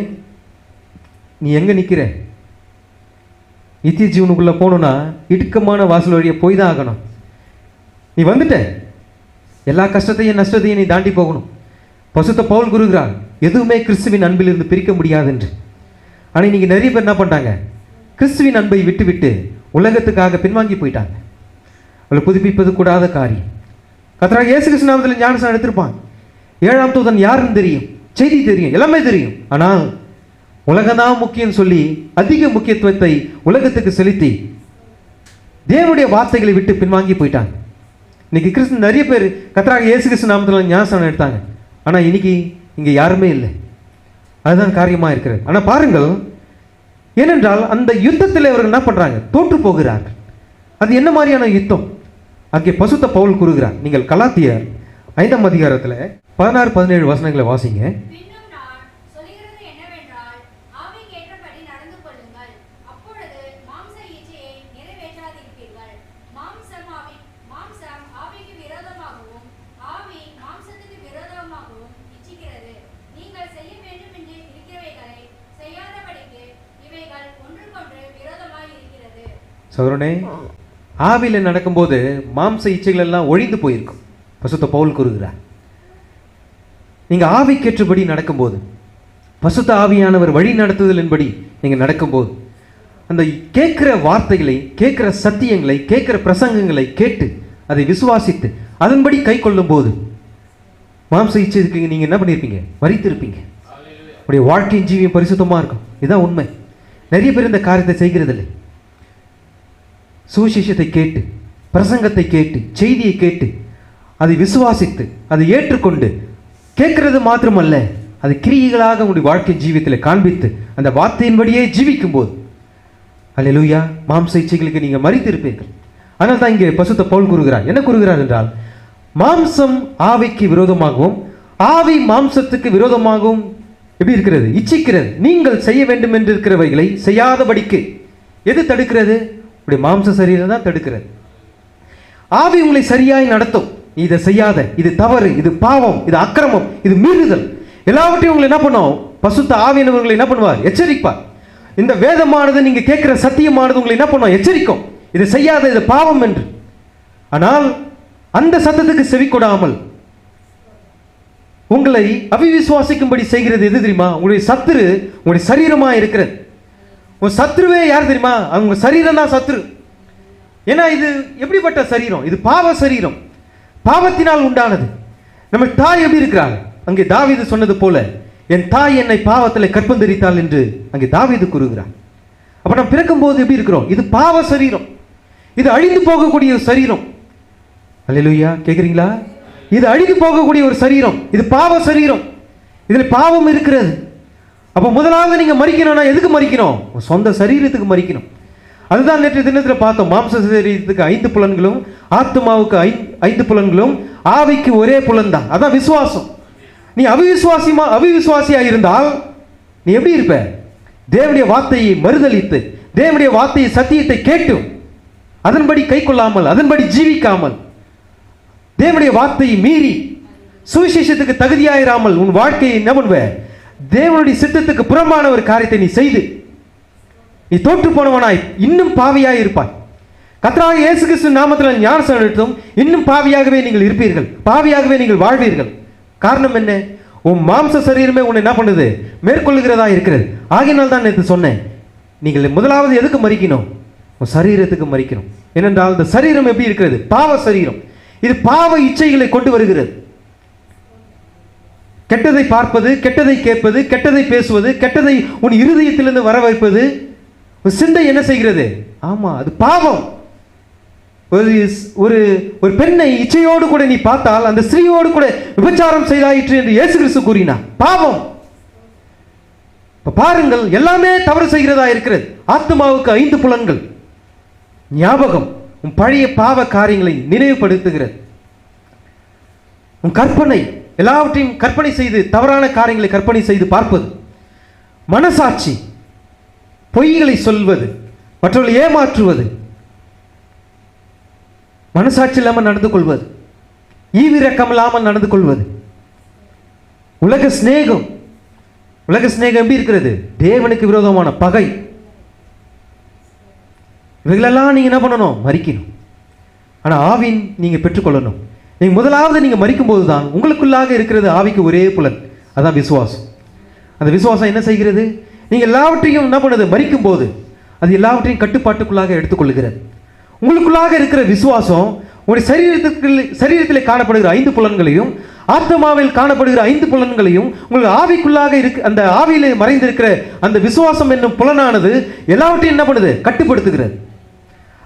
நீ எங்கே நிற்கிற? நித்திய ஜீவனுக்குள்ளே போகணுன்னா இடுக்கமான வாசல் வழியை போய் தான் ஆகணும். நீ வந்துட்ட, எல்லா கஷ்டத்தையும் நஷ்டத்தையும் நீ தாண்டி போகணும். பசுத்த பவுல் கூறுகிறார், எதுவுமே கிறிஸ்துவின் அன்பிலிருந்து பிரிக்க முடியாது என்று. ஆனால் இன்னைக்கு நிறைய பேர் என்ன பண்ணிட்டாங்க? கிறிஸ்துவின் அன்பை விட்டு விட்டு உலகத்துக்காக பின்வாங்கி போயிட்டாங்க. அவளை புதுப்பிப்பது கூடாத காரியம். கர்த்தராகிய இயேசு கிறிஸ்து நாமத்தில் ஞானஸ்நானம் எடுத்திருப்பான். 7ஆம் தூதன் யாருன்னு தெரியும், செய்தி தெரியும், எல்லாமே தெரியும். ஆனால் உலகம்தான் முக்கியம் சொல்லி அதிக முக்கியத்துவத்தை உலகத்துக்கு செலுத்தி தேவனுடைய வார்த்தைகளை விட்டு பின்வாங்கி போயிட்டாங்க. இன்னைக்கு கிறிஸ்து நிறைய பேர் கர்த்தராகிய இயேசு கிறிஸ்து நாமத்தில் ஞானஸ்நானம் எடுத்தாங்க. ஆனால் இன்னைக்கு இங்கே யாருமே இல்லை. அதுதான் காரியமாக இருக்கிறது. ஆனால் பாருங்கள், ஏனென்றால் அந்த யுத்தத்தில் அவர்கள் என்ன பண்ணுறாங்க? தோற்று போகிறார்கள். அது என்ன மாதிரியான யுத்தம்? அங்கே பசுத்த பவுல் கூறுகிறார். நீங்கள் கலாத்தியர் 5ஆம் அதிகாரத்தில் 16-17 வசனங்களை வாசிங்க. சகோதரனே, ஆவியில் நடக்கும்போது மாம்ச இச்சைகள் எல்லாம் ஒழிந்து போயிருக்கும். பசுத்த பவுல் கூறுகிறார். நீங்கள் ஆவிக்கேற்றபடி நடக்கும்போது, பசுத்த ஆவியானவர் வழி நடத்துதலின்படி நீங்கள் நடக்கும்போது, அந்த கேட்குற வார்த்தைகளை, கேட்குற சத்தியங்களை, கேட்குற பிரசங்கங்களை கேட்டு அதை விசுவாசித்து அதன்படி கை கொள்ளும் போது மாம்ச இச்சைக்கு நீங்கள் என்ன பண்ணியிருப்பீங்க? மறித்திருப்பீங்க. உடைய வாழ்க்கையின் ஜீவியம் பரிசுத்தமாக இருக்கும். இதுதான் உண்மை. நிறைய பேர் இந்த காரியத்தை செய்கிறதில்லை. சுவிசேஷத்தை கேட்டு, பிரசங்கத்தை கேட்டு, செய்தியை கேட்டு அதை விசுவாசித்து அதை ஏற்றுக்கொண்டு கேட்கிறது மாத்திரமல்ல, அது கிரியைகளாக உங்களுடைய வாழ்க்கை ஜீவியத்தில் காண்பித்து அந்த வார்த்தையின்படியே ஜீவிக்கும் போது, அல்லேலூயா, மாம்ச இச்சைகளுக்கு நீங்கள் மறித்திருப்பீர்கள். அதனால் தான் இங்கே பசுத்த பவுல் கூறுகிறார். என்ன கூறுகிறார் என்றால், மாம்சம் ஆவிக்கு விரோதமாகவும் ஆவி மாம்சத்துக்கு விரோதமாகவும் எப்படி இருக்கிறது? இச்சிக்கிறது. நீங்கள் செய்ய வேண்டும் என்று இருக்கிறவைகளை செய்யாதபடிக்கு எது தடுக்கிறது? உடைய மாம்ச சரீரம் தான் தடுக்கிறது. ஆவி உங்களை சரியாய் நடத்தும். நீ இதை செய்யாத, இது தவறு, இது பாவம், இது அக்கிரமம், இது மீறுதல், எல்லாவற்றையும் உங்களை என்ன பண்ணும்? பசுத்த ஆவியானவர்களை என்ன பண்ணுவார்? எச்சரிப்பார். இந்த வேதமானது, நீங்க கேட்கிற சத்தியமானது உங்களை என்ன பண்ணும்? எச்சரிக்கும். இதை செய்யாத, இது பாவம் என்று. ஆனால் அந்த சத்தத்துக்கு செவி கொடாமல் உங்களை அவிவிசுவாசிக்கும்படி செய்கிறது எது தெரியுமா? உங்களுடைய சத்துரு உங்களுடைய சரீரமா இருக்கிறது. உங்க சத்ருவே யார் தெரியுமா? அவங்க சரீரம் தான் சத்ரு. ஏன்னா இது எப்படிப்பட்ட சரீரம்? இது பாவ சரீரம், பாவத்தினால் உண்டானது. நம்ம தாய் எப்படி இருக்கிறாங்க? அங்கே தாவீது சொன்னது போல, என் தாய் என்னை பாவத்தில் கற்பந்தரித்தாள் என்று அங்கே தாவீது கூறுகிறார். அப்ப நம்ம பிறக்கும் போது எப்படி இருக்கிறோம்? இது பாவ சரீரம், இது அழிந்து போகக்கூடிய ஒரு சரீரம். அல்லேலூயா, கேட்குறீங்களா? இது அழிந்து போகக்கூடிய ஒரு சரீரம், இது பாவ சரீரம், இதில் பாவம் இருக்கிறது. அப்போ முதலாவது நீங்க மறிக்கணும்னா எதுக்கு மறிக்கணும்? சொந்த சரீரத்துக்கு மறிக்கணும். அதுதான் நேற்று தினத்தில் பார்த்தோம். மாம்ச சரீரத்துக்கு 5 புலன்களும், ஆத்மாவுக்கு 5 புலன்களும், ஆவிக்கு ஒரே புலன் தான். அதான் விசுவாசம். நீ அவிவிசுவாசியா இருந்தால் நீ எப்படி இருப்ப? தேவனுடைய வார்த்தையை மறுதலித்து, தேவனுடைய வார்த்தையை சத்தியத்தை கேட்டு அதன்படி கை கொள்ளாமல், அதன்படி ஜீவிக்காமல், தேவனுடைய வார்த்தையை மீறி சுவிசேஷத்துக்கு தகுதியாயிராமல் உன் வாழ்க்கையை என்ன பண்ணுவ? தேவனுடைய சித்தத்துக்கு புறம்பான ஒரு காரியத்தை நீ செய்து நீ தோற்று போனவனாய் இன்னும் பாவியாய் இருப்பாய். கர்த்தராகிய இயேசு கிறிஸ்து நாமத்தில் ஞானஸ்நானம் எடுத்தும் இன்னும் பாவியாகவே நீங்கள் இருப்பீர்கள், பாவியாகவே நீங்கள் வாழ்வீர்கள். காரணம் என்ன? உன் மாம்ச சரீரமே உன்னை என்ன பண்ணுது? மேற்கொள்ளுகிறதா இருக்கிறது. ஆகையினால் தான் நேற்று சொன்னேன், நீங்கள் முதலாவது எதுக்கு மறிக்கணும்? உன் சரீரத்துக்கு மறிக்கணும். ஏனென்றால் இந்த சரீரம் எப்படி இருக்கிறது? பாவ சரீரம். இது பாவ இச்சைகளை கொண்டு வருகிறது. கெட்டதை பார்ப்பது, கெட்டதை கேட்பது, கெட்டதை பேசுவது, கெட்டதை உன் இருதயத்திலிருந்து வர வைப்பது. சிந்தை என்ன செய்கிறது? ஆமா, அது பாவம். ஒரு பெண்ணை இச்சையோடு கூட நீ பார்த்தால் அந்த ஸ்திரீயோடு கூட விபச்சாரம் செய்தாயிற்று என்று இயேசு கிறிஸ்து கூறினார். பாவம். பாருங்கள், எல்லாமே தவறு செய்கிறதா இருக்கிறது. ஆத்மாவுக்கு 5 புலன்கள், ஞாபகம், உன் பழைய பாவ காரியங்களை நினைவுபடுத்துகிறது. உன் கற்பனை, எல்லாவற்றையும் கற்பனை செய்து தவறான காரியங்களை கற்பனை செய்து பார்ப்பது. மனசாட்சி, பொய்களை சொல்வது, மற்றவர்களை ஏமாற்றுவது, மனசாட்சி இல்லாமல் நடந்து கொள்வது, ஈவிரக்கம் இல்லாமல் நடந்து கொள்வது. உலக சிநேகம், உலக சிநேகம் எப்படி இருக்கிறது? தேவனுக்கு விரோதமான பகை. இவைகளெல்லாம் நீங்க என்ன பண்ணணும்? மறிக்கணும். ஆனா ஆவின் நீங்க பெற்றுக்கொள்ளணும். நீங்க முதலாவது நீங்க மறிக்கும் போது தான் உங்களுக்குள்ளாக இருக்கிறது ஆவிக்கு ஒரே புலன், அதான் விசுவாசம். அந்த விசுவாசம் என்ன செய்கிறது? நீங்க எல்லாவற்றையும் என்ன பண்ணுது? மறிக்கும் போது அது எல்லாவற்றையும் கட்டுப்பாட்டுக்குள்ளாக எடுத்துக்கொள்கிறது. உங்களுக்குள்ளாக இருக்கிற விசுவாசம் உங்களுடைய சரீரத்தில் காணப்படுகிற 5 புலன்களையும், ஆத்மாவில் காணப்படுகிற 5 புலன்களையும், உங்களுக்கு ஆவிக்குள்ளாக அந்த ஆவியிலே மறைந்திருக்கிற அந்த விசுவாசம் என்னும் புலனானது எல்லாவற்றையும் என்ன பண்ணுது? கட்டுப்படுத்துகிறது.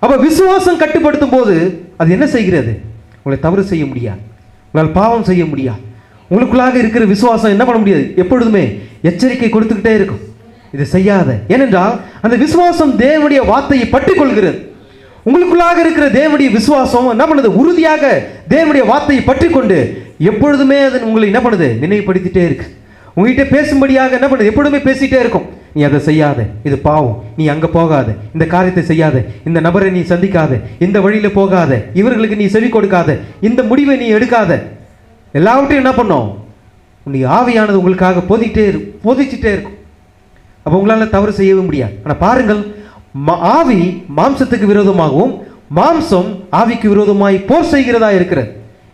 அப்ப விசுவாசம் கட்டுப்படுத்தும் போது அது என்ன செய்கிறது? உங்களை தவறு செய்ய முடியாது, உங்களால் பாவம் செய்ய முடியாது. உங்களுக்குள்ளாக இருக்கிற விசுவாசம் என்ன பண்ண முடியாது, எப்பொழுதுமே எச்சரிக்கை கொடுத்துக்கிட்டே இருக்கும், இதை செய்யாத. ஏனென்றால் அந்த விசுவாசம் தேவனுடைய வார்த்தையை பற்றி கொள்கிறது. உங்களுக்குள்ளாக இருக்கிற தேவனுடைய விசுவாசம் என்ன பண்ணுது, உறுதியாக தேவனுடைய வார்த்தையை பற்றி கொண்டு எப்பொழுதுமே அது உங்களை என்ன பண்ணுது, நினைவுபடுத்திட்டே இருக்கு. உங்ககிட்ட பேசும்படியாக என்ன பண்ணுது, எப்பொழுதுமே பேசிட்டே இருக்கும். நீ அதை செய்யாத, இது பாவம், நீ அங்கே போகாத, இந்த காரியத்தை செய்யாத, இந்த நபரை நீ சந்திக்காத, இந்த வழியில் போகாத, இவர்களுக்கு நீ செவி கொடுக்காத, இந்த முடிவை நீ எடுக்காத, எல்லாவற்றையும் என்ன பண்ணோம், உன்னுடைய ஆவியானது உங்களுக்காக போதிச்சுட்டே இருக்கும். அப்போ உங்களால் தவறு செய்யவே முடியாது. ஆனால் பாருங்கள், ஆவி மாம்சத்துக்கு விரோதமாகவும் மாம்சம் ஆவிக்கு விரோதமாய் போர் செய்கிறதா இருக்கிறது.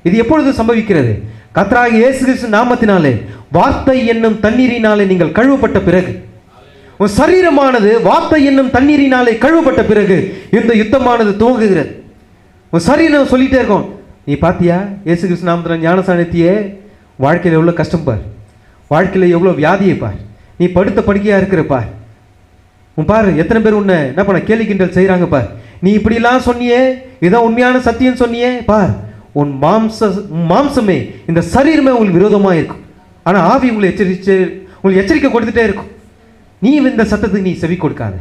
இது எப்பொழுது சம்பவிக்கிறது? கர்த்தராகிய இயேசு கிறிஸ்து நாமத்தினாலே வார்த்தை என்னும் தண்ணீரினாலே நீங்கள் கழுவப்பட்ட பிறகு, உன் சரீரமானது வார்த்தை என்னும் தண்ணீரினாலே கழுவப்பட்ட பிறகு இந்த யுத்தமானது துவங்குகிறது. உன் சரீரம் சொல்லிட்டே இருக்கும், நீ பாத்தியா இயேசு கிறிஸ்து நாமத்தில் ஞானசானத்தியே, வாழ்க்கையில் எவ்வளோ கஷ்டம் பார், வாழ்க்கையில் எவ்வளோ வியாதியை பார், நீ படுத்த படுக்கையாக இருக்கிற பார், உன் பாரு எத்தனை பேர் உன்னை என்ன பண்ண கேலி கிண்டல் செய்கிறாங்க பார், நீ இப்படிலாம் சொன்னியே, இதான் உண்மையான சத்தியம் சொன்னியே பார், உன் மாம்சமே இந்த சரீரமே உங்களுக்கு விரோதமாக இருக்கும். ஆனால் ஆவி உங்களுக்கு எச்சரிக்கை கொடுத்துட்டே இருக்கும். நீ இந்த சத்தத்துக்கு நீ செவி கொடுக்காத,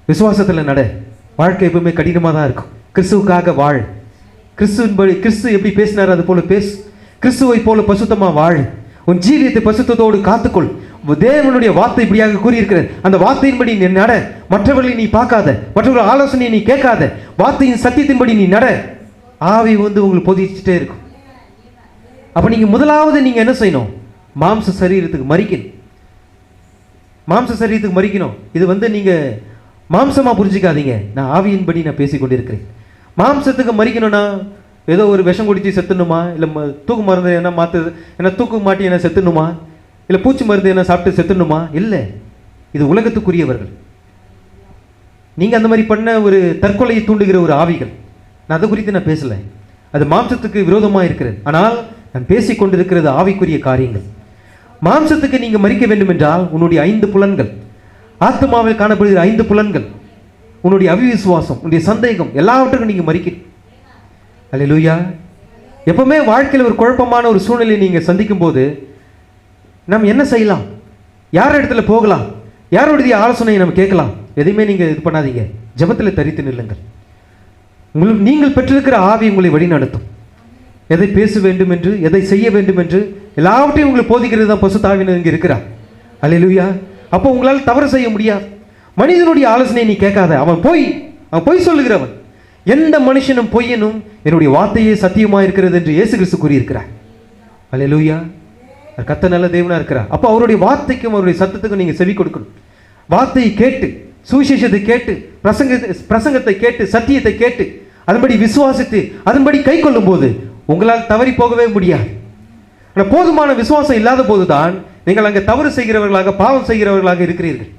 விசுவாசத்தில் நட. வாழ்க்கை எப்பவுமே கடினமாக தான் இருக்கும். கிறிஸ்துவுக்காக வாழ். கிறிஸ்து எப்படி பேசினார் அது போல பேசு. கிறிஸ்துவை போல பசுத்தமாக வாழ். உன் ஜீவியத்தை பசுத்தத்தோடு காத்துக்கொள். தேவனுடைய வார்த்தை இப்படியாக கூறியிருக்கிறது, அந்த வார்த்தையின்படி நீ நட. மற்றவர்களை நீ பார்க்காத, மற்றவர்கள் ஆலோசனையை நீ கேட்காத, வார்த்தையின் சத்தியத்தின்படி நீ நட. ஆவி உங்களுக்கு போதிச்சுட்டே இருக்கும். அப்போ நீங்கள் முதலாவது நீங்கள் என்ன செய்யணும், மாம்ச சரீரத்துக்கு மறிக்கணும். மாம்ச சரீரத்துக்கு மறிக்கணும். இது நீங்கள் மாம்சமாக புரிஞ்சிக்காதீங்க, நான் ஆவியின்படி நான் பேசி கொண்டிருக்கிறேன். மாம்சத்துக்கு மறிக்கணும்னா ஏதோ ஒரு விஷம் குடித்து செத்துணுமா, இல்லை தூக்கு மருந்து என்ன என்ன தூக்கு மாட்டி என்ன செத்துணுமா, இல்லை பூச்சி மருந்து என்ன சாப்பிட்டு செத்துணுமா? இல்லை, இது உலகத்துக்குரியவர்கள். நீங்கள் அந்த மாதிரி பண்ண ஒரு தற்கொலையை தூண்டுகிற ஒரு ஆவிகள், நான் அதை குறித்து நான் பேசலை, அது மாம்சத்துக்கு விரோதமாக இருக்கிறது. ஆனால் நான் பேசி கொண்டிருக்கிறது ஆவிக்குரிய காரியங்கள். மாம்சத்துக்கு நீங்கள் மறிக்க வேண்டும் என்றால் உன்னுடைய 5 புலன்கள், ஆத்மாவில் காணப்படுகிற 5 புலன்கள், உன்னுடைய அவிவிசுவாசம், உன்னுடைய சந்தேகம், எல்லாவற்றுக்கும் நீங்கள் மறிக்க. அல்லேலூயா. எப்பவுமே வாழ்க்கையில் ஒரு குழப்பமான ஒரு சூழ்நிலையை நீங்கள் சந்திக்கும் போது நம்ம என்ன செய்யலாம், யார் இடத்துல போகலாம், யாருடைய ஆலோசனையை நம்ம கேட்கலாம், எதையுமே நீங்கள் இது பண்ணாதீங்க. ஜெபத்தில் தரித்து நில்லுங்கள். நீங்கள் பெற்றிருக்கிற ஆவி உங்களை வழி நடத்தும். எதை பேச வேண்டும் என்று, எதை செய்ய வேண்டும் என்று எல்லாவற்றையும் உங்களுக்கு போதிக்கிறது தான் பசுத்த ஆவியினர் இங்கே இருக்கிறார். அல்லேலூயா. அப்போ உங்களால் தவறு செய்ய முடியாது. மனிதனுடைய ஆலோசனையை நீ கேட்காத. அவன் பொய் சொல்லுகிறவன். எந்த மனுஷனும் பொய்யனும் என்னுடைய வார்த்தையே சத்தியமாக இருக்கிறது என்று இயேசு கிறிஸ்து கூறியிருக்கிறார். அல்லேலூயா. கர்த்தர் நல்ல தேவனா இருக்கிறார். அப்போ அவருடைய வார்த்தைக்கும் அவருடைய சத்தத்துக்கும் நீங்கள் செவி கொடுக்கணும். வார்த்தையை கேட்டு, சுவிசேஷத்தை கேட்டு, பிரசங்கத்தை கேட்டு, சத்தியத்தை கேட்டு, அதன்படி விசுவாசித்து அதன்படி கை கொள்ளும் போது உங்களால் தவறி போகவே முடியாது. ஆனால் போதுமான விசுவாசம் இல்லாத போதுதான் நீங்கள் அங்கே தவறு செய்கிறவர்களாக, பாவம் செய்கிறவர்களாக இருக்கிறீர்கள்.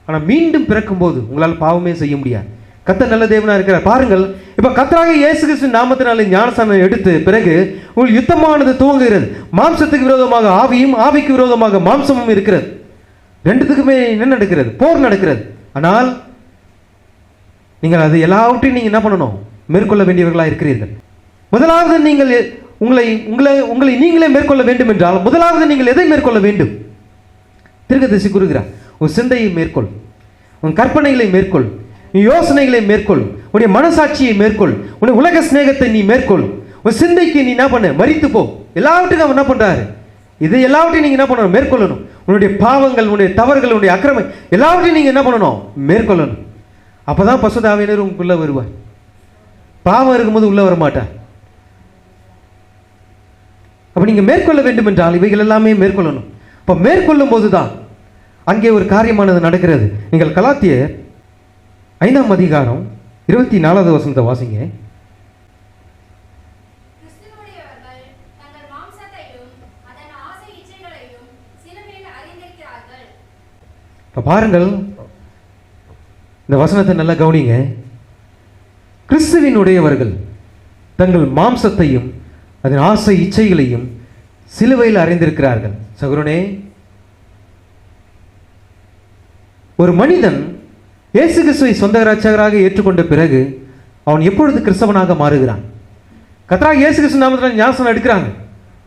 ஆனால் மீண்டும் பிறக்கும் போது உங்களால் பாவமே செய்ய முடியாது. கர்த்தர் நல்ல தேவனா இருக்கிறார். பாருங்கள், இப்போ கர்த்தராகிய இயேசு கிறிஸ்து நாமத்தினாலே ஞானஸ்நானம் எடுத்து பிறகு உங்கள் யுத்தமானது துவங்குகிறது. மாம்சத்துக்கு விரோதமாக ஆவியும், ஆவிக்கு விரோதமாக மாம்சமும் இருக்கிறது. ரெண்டுத்துக்குமே என்ன நடக்கிறது, போர் நடக்கிறது. ஆனால் நீங்கள் அது எல்லாவற்றையும் நீங்கள் என்ன பண்ணணும், மேற்கொள்ள வேண்டியவர்களாக இருக்கிறீர்கள். முதலாவது நீங்கள் உங்களை நீங்களே மேற்கொள்ள வேண்டும் என்றால் முதலாவது நீங்கள் எதை மேற்கொள்ள வேண்டும்? தீர்க்கதரிசி கூறுகிறார், உன் சிந்தையை மேற்கொள், உன் கற்பனைகளை மேற்கொள், நீ யோசனைகளை மேற்கொள், உன்னுடைய மனசாட்சியை மேற்கொள், உன்னுடைய உலக சிநேகத்தை நீ மேற்கொள். உன் சிந்தைக்கு நீ என்ன பண்ண, மறித்து போ. எல்லாவற்றையும் அவர் என்ன பண்றாரு, இது எல்லாவற்றையும் நீங்க என்ன பண்ணணும், மேற்கொள்ளணும். உன்னுடைய பாவங்கள், உன்னுடைய தவறுகள், உன்னுடைய அக்கிரமை எல்லாவற்றையும் நீங்க என்ன பண்ணணும், மேற்கொள்ளணும். அப்பதான் பசுத்த ஆவியானவர் உங்களுக்குள்ள வருவார். பாவம் இருக்கும்போது உள்ள வர மாட்டார். அப்ப நீங்க மேற்கொள்ள வேண்டும் என்றால் இவைகள் எல்லாமே மேற்கொள்ளணும். அப்ப மேற்கொள்ளும் போதுதான் அங்கே ஒரு காரியமானது நடக்கிறது. நீங்கள் கலாத்தியர் 5ஆம் அதிகாரம் 24வது வசனத்தை வாசிங்க. இப்போ பாருங்கள், இந்த வசனத்தை நல்லா கவனிங்க. கிறிஸ்துவினுடையவர்கள் தங்கள் மாம்சத்தையும் அதன் ஆசை இச்சைகளையும் சிலுவையில் அறைந்திருக்கிறார்கள். சகோதரனே, ஒரு மனிதன் இயேசு கிறிஸ்துவை சொந்த இரட்சகராக ஏற்றுக்கொண்ட பிறகு அவன் எப்பொழுது கிறிஸ்தவனாக மாறுகிறான்? கர்த்தராகிய இயேசு கிறிஸ்து நாமத்தில் ஞானஸ்நானம் எடுக்கிறாங்க.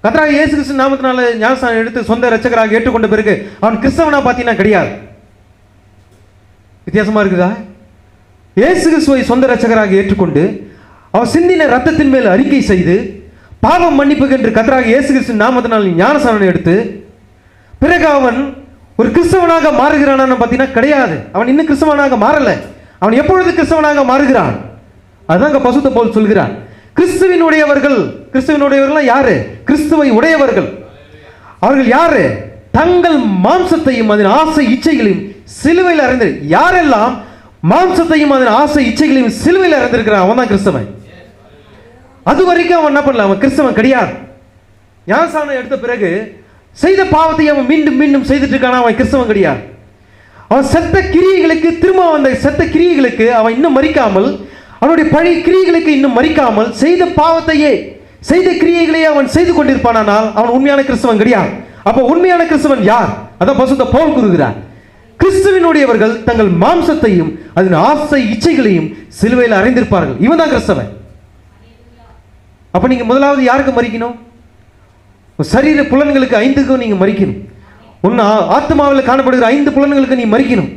கர்த்தராகிய இயேசு கிறிஸ்து நாமத்தினால ஞானஸ்நானம் எடுத்து சொந்த இரட்சகராக ஏற்றுக்கொண்ட பிறகு அவன் கிறிஸ்தவனா பார்த்தீங்கன்னா கிடையாது. வித்தியாசமா இருக்குதா? இயேசு கிறிஸ்துவை சொந்த இரட்சகராக ஏற்றுக்கொண்டு அவன் சிந்தின ரத்தத்தின் மேல் அறிக்கை செய்து பாவம் மன்னிப்புக்கு என்று கர்த்தராகிய இயேசு கிறிஸ்து நாமத்தினால் ஞானஸ்நானம் எடுத்து பிறகு அவன் ஒரு கிறிஸ்தவனாக மாறுகிறான்னு பார்த்தீங்கன்னா கிடையாது. அவன் இன்னும் கிறிஸ்தவனாக மாறல. அவன் எப்பொழுது கிறிஸ்தவனாக மாறுகிறான்? அதுதான் பரிசுத்த பவுல் சொல்கிறான். கிறிஸ்துவினுடையவர்கள் யாரு? கிறிஸ்துவை உடையவர்கள். அவர்கள் யாரு? தங்கள் மாம்சத்தையும் அதன் ஆசை இச்சைகளையும் சிலுவையில் அறைந்து. யாரெல்லாம் மாம்சத்தையும் அதன் ஆசை இச்சைகளையும் சிலுவையில் அறைந்திருக்கிறான் அவன் தான் கிறிஸ்தவன். அது வரைக்கும் அவன் என்ன பண்ணல? அவன் கிறிஸ்தவன் கிடையாது. ஞானஸ்நானம் எடுத்த பிறகு செய்த பாவத்தை அவன் மீண்டும் மீண்டும் செய்துட்டு இருக்கான அவன் கிறிஸ்தவன் கிடையாது. அவன் செத்த கிரியைகளுக்கு திரும்ப அந்த செத்த கிரியைகளுக்கு அவன் இன்னும் மறிக்காமல், அவனுடைய பழைய கிரியைகளுக்கு இன்னும் மறிக்காமல் செய்த பாவத்தையே செய்த கிரியைகளையே அவன் செய்து கொண்டிருப்பானால் அவன் உண்மையான கிறிஸ்தவன் கிடையாது. அப்போ உண்மையான கிறிஸ்தவன் யார்? அதான் பரிசுத்த பவுல் கூறுகிறார். கிறிஸ்துவினுடையவர்கள் தங்கள் மாம்சத்தையும் அதன் ஆசை இச்சைகளையும் சிலுவையில் அறைந்திருப்பார்கள். இவன் தான் கிறிஸ்தவன். அப்ப நீங்க முதலாவது யாருக்கு மறிக்கணும்? சரீர புலன்களுக்கு 5க்கும் நீங்க மறிக்கணும். உன்ன ஆத்மாவில் காணப்படுகிற 5 புலன்களுக்கு நீ மறிக்கணும்.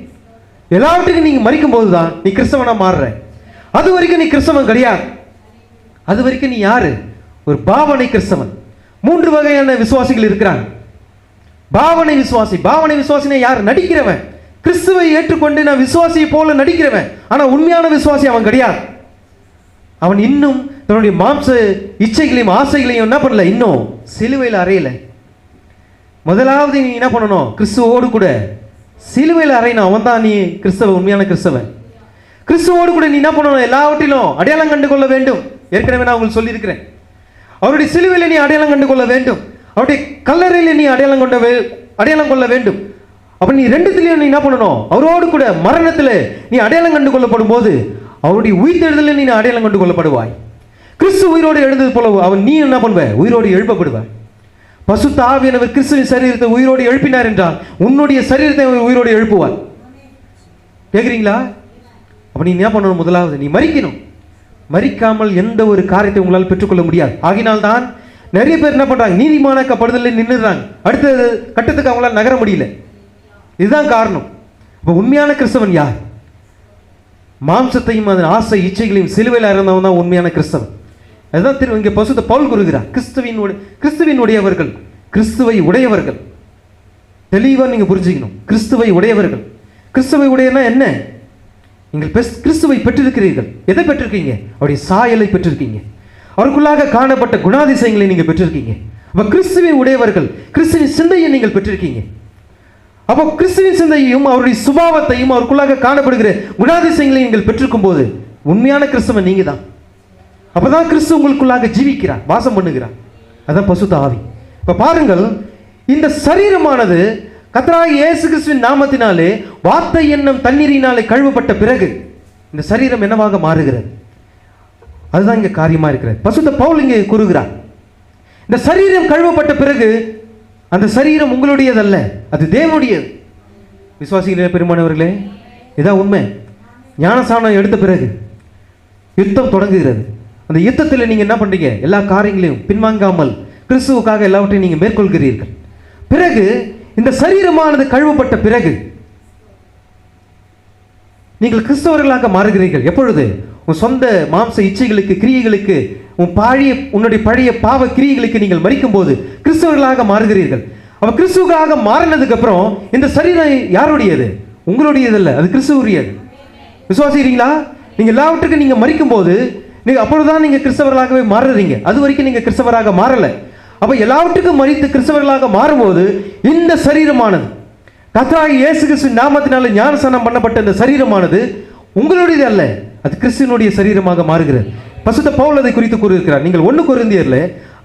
எல்லாவற்றுக்கும் நீங்க மறிக்கும் போதுதான் நீ கிறிஸ்தவனா மாறுற. அது வரைக்கும் நீ கிறிஸ்தவன் கிடையாது. அது வரைக்கும் நீ யாரு? ஒரு பாவனை கிறிஸ்தவன். 3 வகையான விசுவாசிகள் இருக்கிறாங்க. பாவனை விசுவாசி. பாவனை விசுவாசினா யார்? நடிக்கிறவன். கிறிஸ்துவை ஏற்றுக்கொண்டு நான் விசுவாசியை போல நடிக்கிறவன். ஆனா உண்மையான விசுவாசி அவன் கிடையாது. அவன் இன்னும் தன்னுடைய மாம்ச இச்சைகளையும் ஆசைகளையும் என்ன பண்ணல? இன்னும் சிலுவையில் அறையல. முதலாவது நீ என்ன பண்ணணும்? கிறிஸ்துவோடு கூட சிலுவையில் அறையணும். அவன் தான் நீ கிறிஸ்தவ, உண்மையான கிறிஸ்தவன். கிறிஸ்துவோடு கூட நீ என்ன பண்ணணும்? எல்லாவற்றிலும் அடையாளம் கண்டு கொள்ள வேண்டும். ஏற்கனவே நான் உங்களுக்கு சொல்லியிருக்கிறேன். அவருடைய சிலுவையில் நீ அடையாளம் கண்டு கொள்ள வேண்டும். அவருடைய கல்லறையில் நீ அடையாளம் கொள்ள வேண்டும். அப்ப நீ 2த்திலையும் நீ என்ன பண்ணணும்? அவரோடு கூட மரணத்தில் நீ அடையாளம் கண்டு கொள்ளப்படும் போது அவருடைய உயிர்த்தெழுதலில் நீ அடையாளம் கண்டு கொள்ளப்படுவாய். கிறிஸ்து உயிரோடு எழுந்தது போல அவன் நீ என்ன பண்ணுவ? உயிரோடு எழுப்பப்படுவாய். பரிசுத்த ஆவியானவர் கிறிஸ்துவின் சரீரத்தை உயிரோடு எழுப்பினார் என்றால் உன்னுடைய சரீரத்தை உயிரோடு எழுப்புவார். கேட்குறீங்களா? அப்ப நீ என்ன பண்ணணும்? முதலாவது நீ மரிக்கணும். மரிக்காமல் எந்த ஒரு காரியத்தை உங்களால் பெற்றுக்கொள்ள முடியாது. ஆகினால் தான் நிறைய பேர் என்ன பண்றாங்க? நீதிமானாக்கப்படுதலில் நின்றுறாங்க. அடுத்த கட்டத்துக்கு அவங்களால நகர முடியல. இதுதான் காரணம். இப்போ உண்மையான கிறிஸ்தவன் யார்? மாம்சத்தையும் அதன் ஆசை இச்சைகளையும் சிலுவையில் அறைந்தவன் தான் உண்மையான கிறிஸ்தவன். அதுதான் இங்கே பரிசுத்த பவுல் கூறுகிறார். கிறிஸ்துவினுடையவர்கள், கிறிஸ்துவை உடையவர்கள். தெளிவாக நீங்க புரிஞ்சுக்கணும். கிறிஸ்துவை உடையவர்கள். கிறிஸ்துவை உடையனா என்ன? நீங்கள் கிறிஸ்துவை பெற்றிருக்கிறீர்கள். எதை பெற்றிருக்கீங்க? அவருடைய சாயலை பெற்றிருக்கீங்க. அவருக்குள்ளாக காணப்பட்ட குணாதிசயங்களை நீங்கள் பெற்றிருக்கீங்க. அப்ப கிறிஸ்துவின் உடையவர்கள், கிறிஸ்துவின் சிந்தையை நீங்கள் பெற்றிருக்கீங்க. அப்போ கிறிஸ்துவின் சிந்தையையும் அவருடைய சுபாவத்தையும் அவருக்குள்ளாக காணப்படுகிற குணாதிசயங்களை நீங்கள் பெற்றிருக்கும் போது உண்மையான கிறிஸ்தவன் நீங்க தான். அப்பதான் கிறிஸ்து உங்களுக்குள்ளாக ஜீவிக்கிறார், வாசம் பண்ணுகிறார். அதான் பரிசுத்த ஆவி. இப்ப பாருங்கள், இந்த சரீரமானது கர்த்தராகிய இயேசு கிறிஸ்துவின் நாமத்தினாலே வார்த்தை என்னும் தண்ணீரினாலே கழுவப்பட்ட பிறகு இந்த சரீரம் என்னவாக மாறுகிறது? அதுதான் இங்க காரியமா இருக்கிறது. பரிசுத்த பவுல் இங்கே கூறுகிறார், இந்த சரீரம் கழுவப்பட்ட பிறகு அந்த சரீரம் உங்களுடையதல்ல, அது தேவனுடையது. விசுவாசிகளே, பெருமானவர்களே, இதான் உண்மை. ஞானஸ்நானம் எடுத்த பிறகு யுத்தம் தொடங்குகிறது. அந்த யுத்தத்தில் நீங்க என்ன பண்றீங்க? எல்லா காரியங்களையும் பின்வாங்காமல் கிறிஸ்துவுக்காக எல்லாவற்றையும் நீங்க மேற்கொள்கிறீர்கள். பிறகு இந்த சரீரமானது கழுவப்பட்ட பிறகு நீங்கள் கிறிஸ்தவர்களாக மாறுகிறீர்கள். எப்பொழுது? உன் சொந்த மாம்ச இச்சைகளுக்கு, கிரியைகளுக்கு, உன்னுடைய பழைய பாவ கிரியைகளுக்கு நீங்கள் மரிக்கும் போது கிறிஸ்தவர்களாக மாறுகிறீர்கள். அப்ப கிறிஸ்துவுக்காக மாறினதுக்கு அப்புறம் இந்த சரீரம் யாருடையது? உங்களுடையதல்ல, அது கிறிஸ்துவுடையது. விசுவாசிக்கிறீங்களா? நீங்க எல்லாவற்றுக்கும் நீங்க மரிக்கும் போது நீங்க அப்பொழுதுதான் நீங்க கிறிஸ்தவர்களாகவே மாறுறீங்க. அது வரைக்கும் நீங்க கிறிஸ்தவராக மாறல. அப்ப எல்லாவற்றுக்கும் மரித்து கிறிஸ்தவர்களாக மாறும்போது இந்த சரீரமானது கர்த்தராகிய இயேசு கிறிஸ்துவின் நாமத்தினால ஞானஸ்நானம் பண்ணப்பட்ட இந்த சரீரமானது உங்களுடையது அல்ல, அது கிறிஸ்துவினுடைய சரீரமாக மாறுகிறது. பரிசுத்த பவுல் அதை குறித்து கூறியிருக்கிறார். நீங்கள் 1 கொரிந்தியர்ல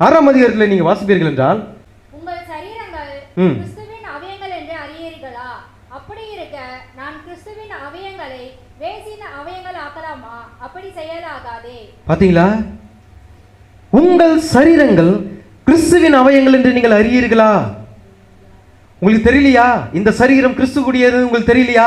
6ஆம் அதிகாரத்தில் நீங்க வாசிப்பீர்கள் என்றால், உங்கள் சரீரங்கள் கிறிஸ்துவின் அவயங்கள் என்று அறியீர்களா? அப்படி இருக்க நான் கிறிஸ்துவின் அவயங்களை வேசின் அவயங்கள் ஆக்கலாமா? அப்படி செய்யலாகாதே. பாத்தீங்களா? உங்கள் சரீரங்கள் கிறிஸ்துவின் அவயங்கள் என்று நீங்கள் அறியீர்களா? உங்களுக்கு தெரியலையா? இந்த சரீரம் கிறிஸ்துவுடையது உங்களுக்கு தெரியலையா?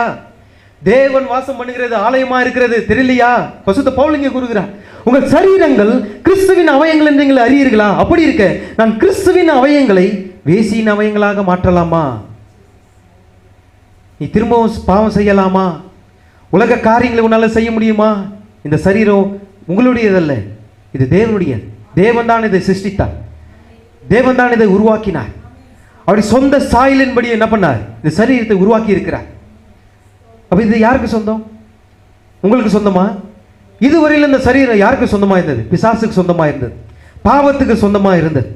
தேவன் வாசம் பண்ணுகிறது ஆலயமா இருக்கிறது. தெரியலையா? பசுத்த பவுல் இங்கே கூறுகிறார், உங்கள் சரீரங்கள் கிறிஸ்துவின் அவயங்கள் என்று நீங்கள் அறியீர்களா? அப்படி இருக்க நான் கிறிஸ்துவின் அவயங்களை வேசியின் அவயங்களாக மாற்றலாமா? நீ திரும்பவும் பாவம் செய்யலாமா? உலக காரியங்களை உன்னால செய்ய முடியுமா? இந்த சரீரம் உங்களுடையதல்ல, இது தேவனுடைய. தேவன் தான் இதை சிருஷ்டித்தார், தேவன் தான் இதை உருவாக்கினார். அவருடைய சொந்த சாயலின்படி என்ன பண்ணார்? இந்த சரீரத்தை உருவாக்கி இருக்கிறார். அப்ப இது யாருக்கு சொந்தம்? உங்களுக்கு சொந்தமா? இதுவரையில் இந்த சரீரம் யாருக்கு சொந்தமா இருந்தது? பிசாசுக்கு சொந்தமா இருந்தது, பாவத்துக்கு சொந்தமா இருந்தது,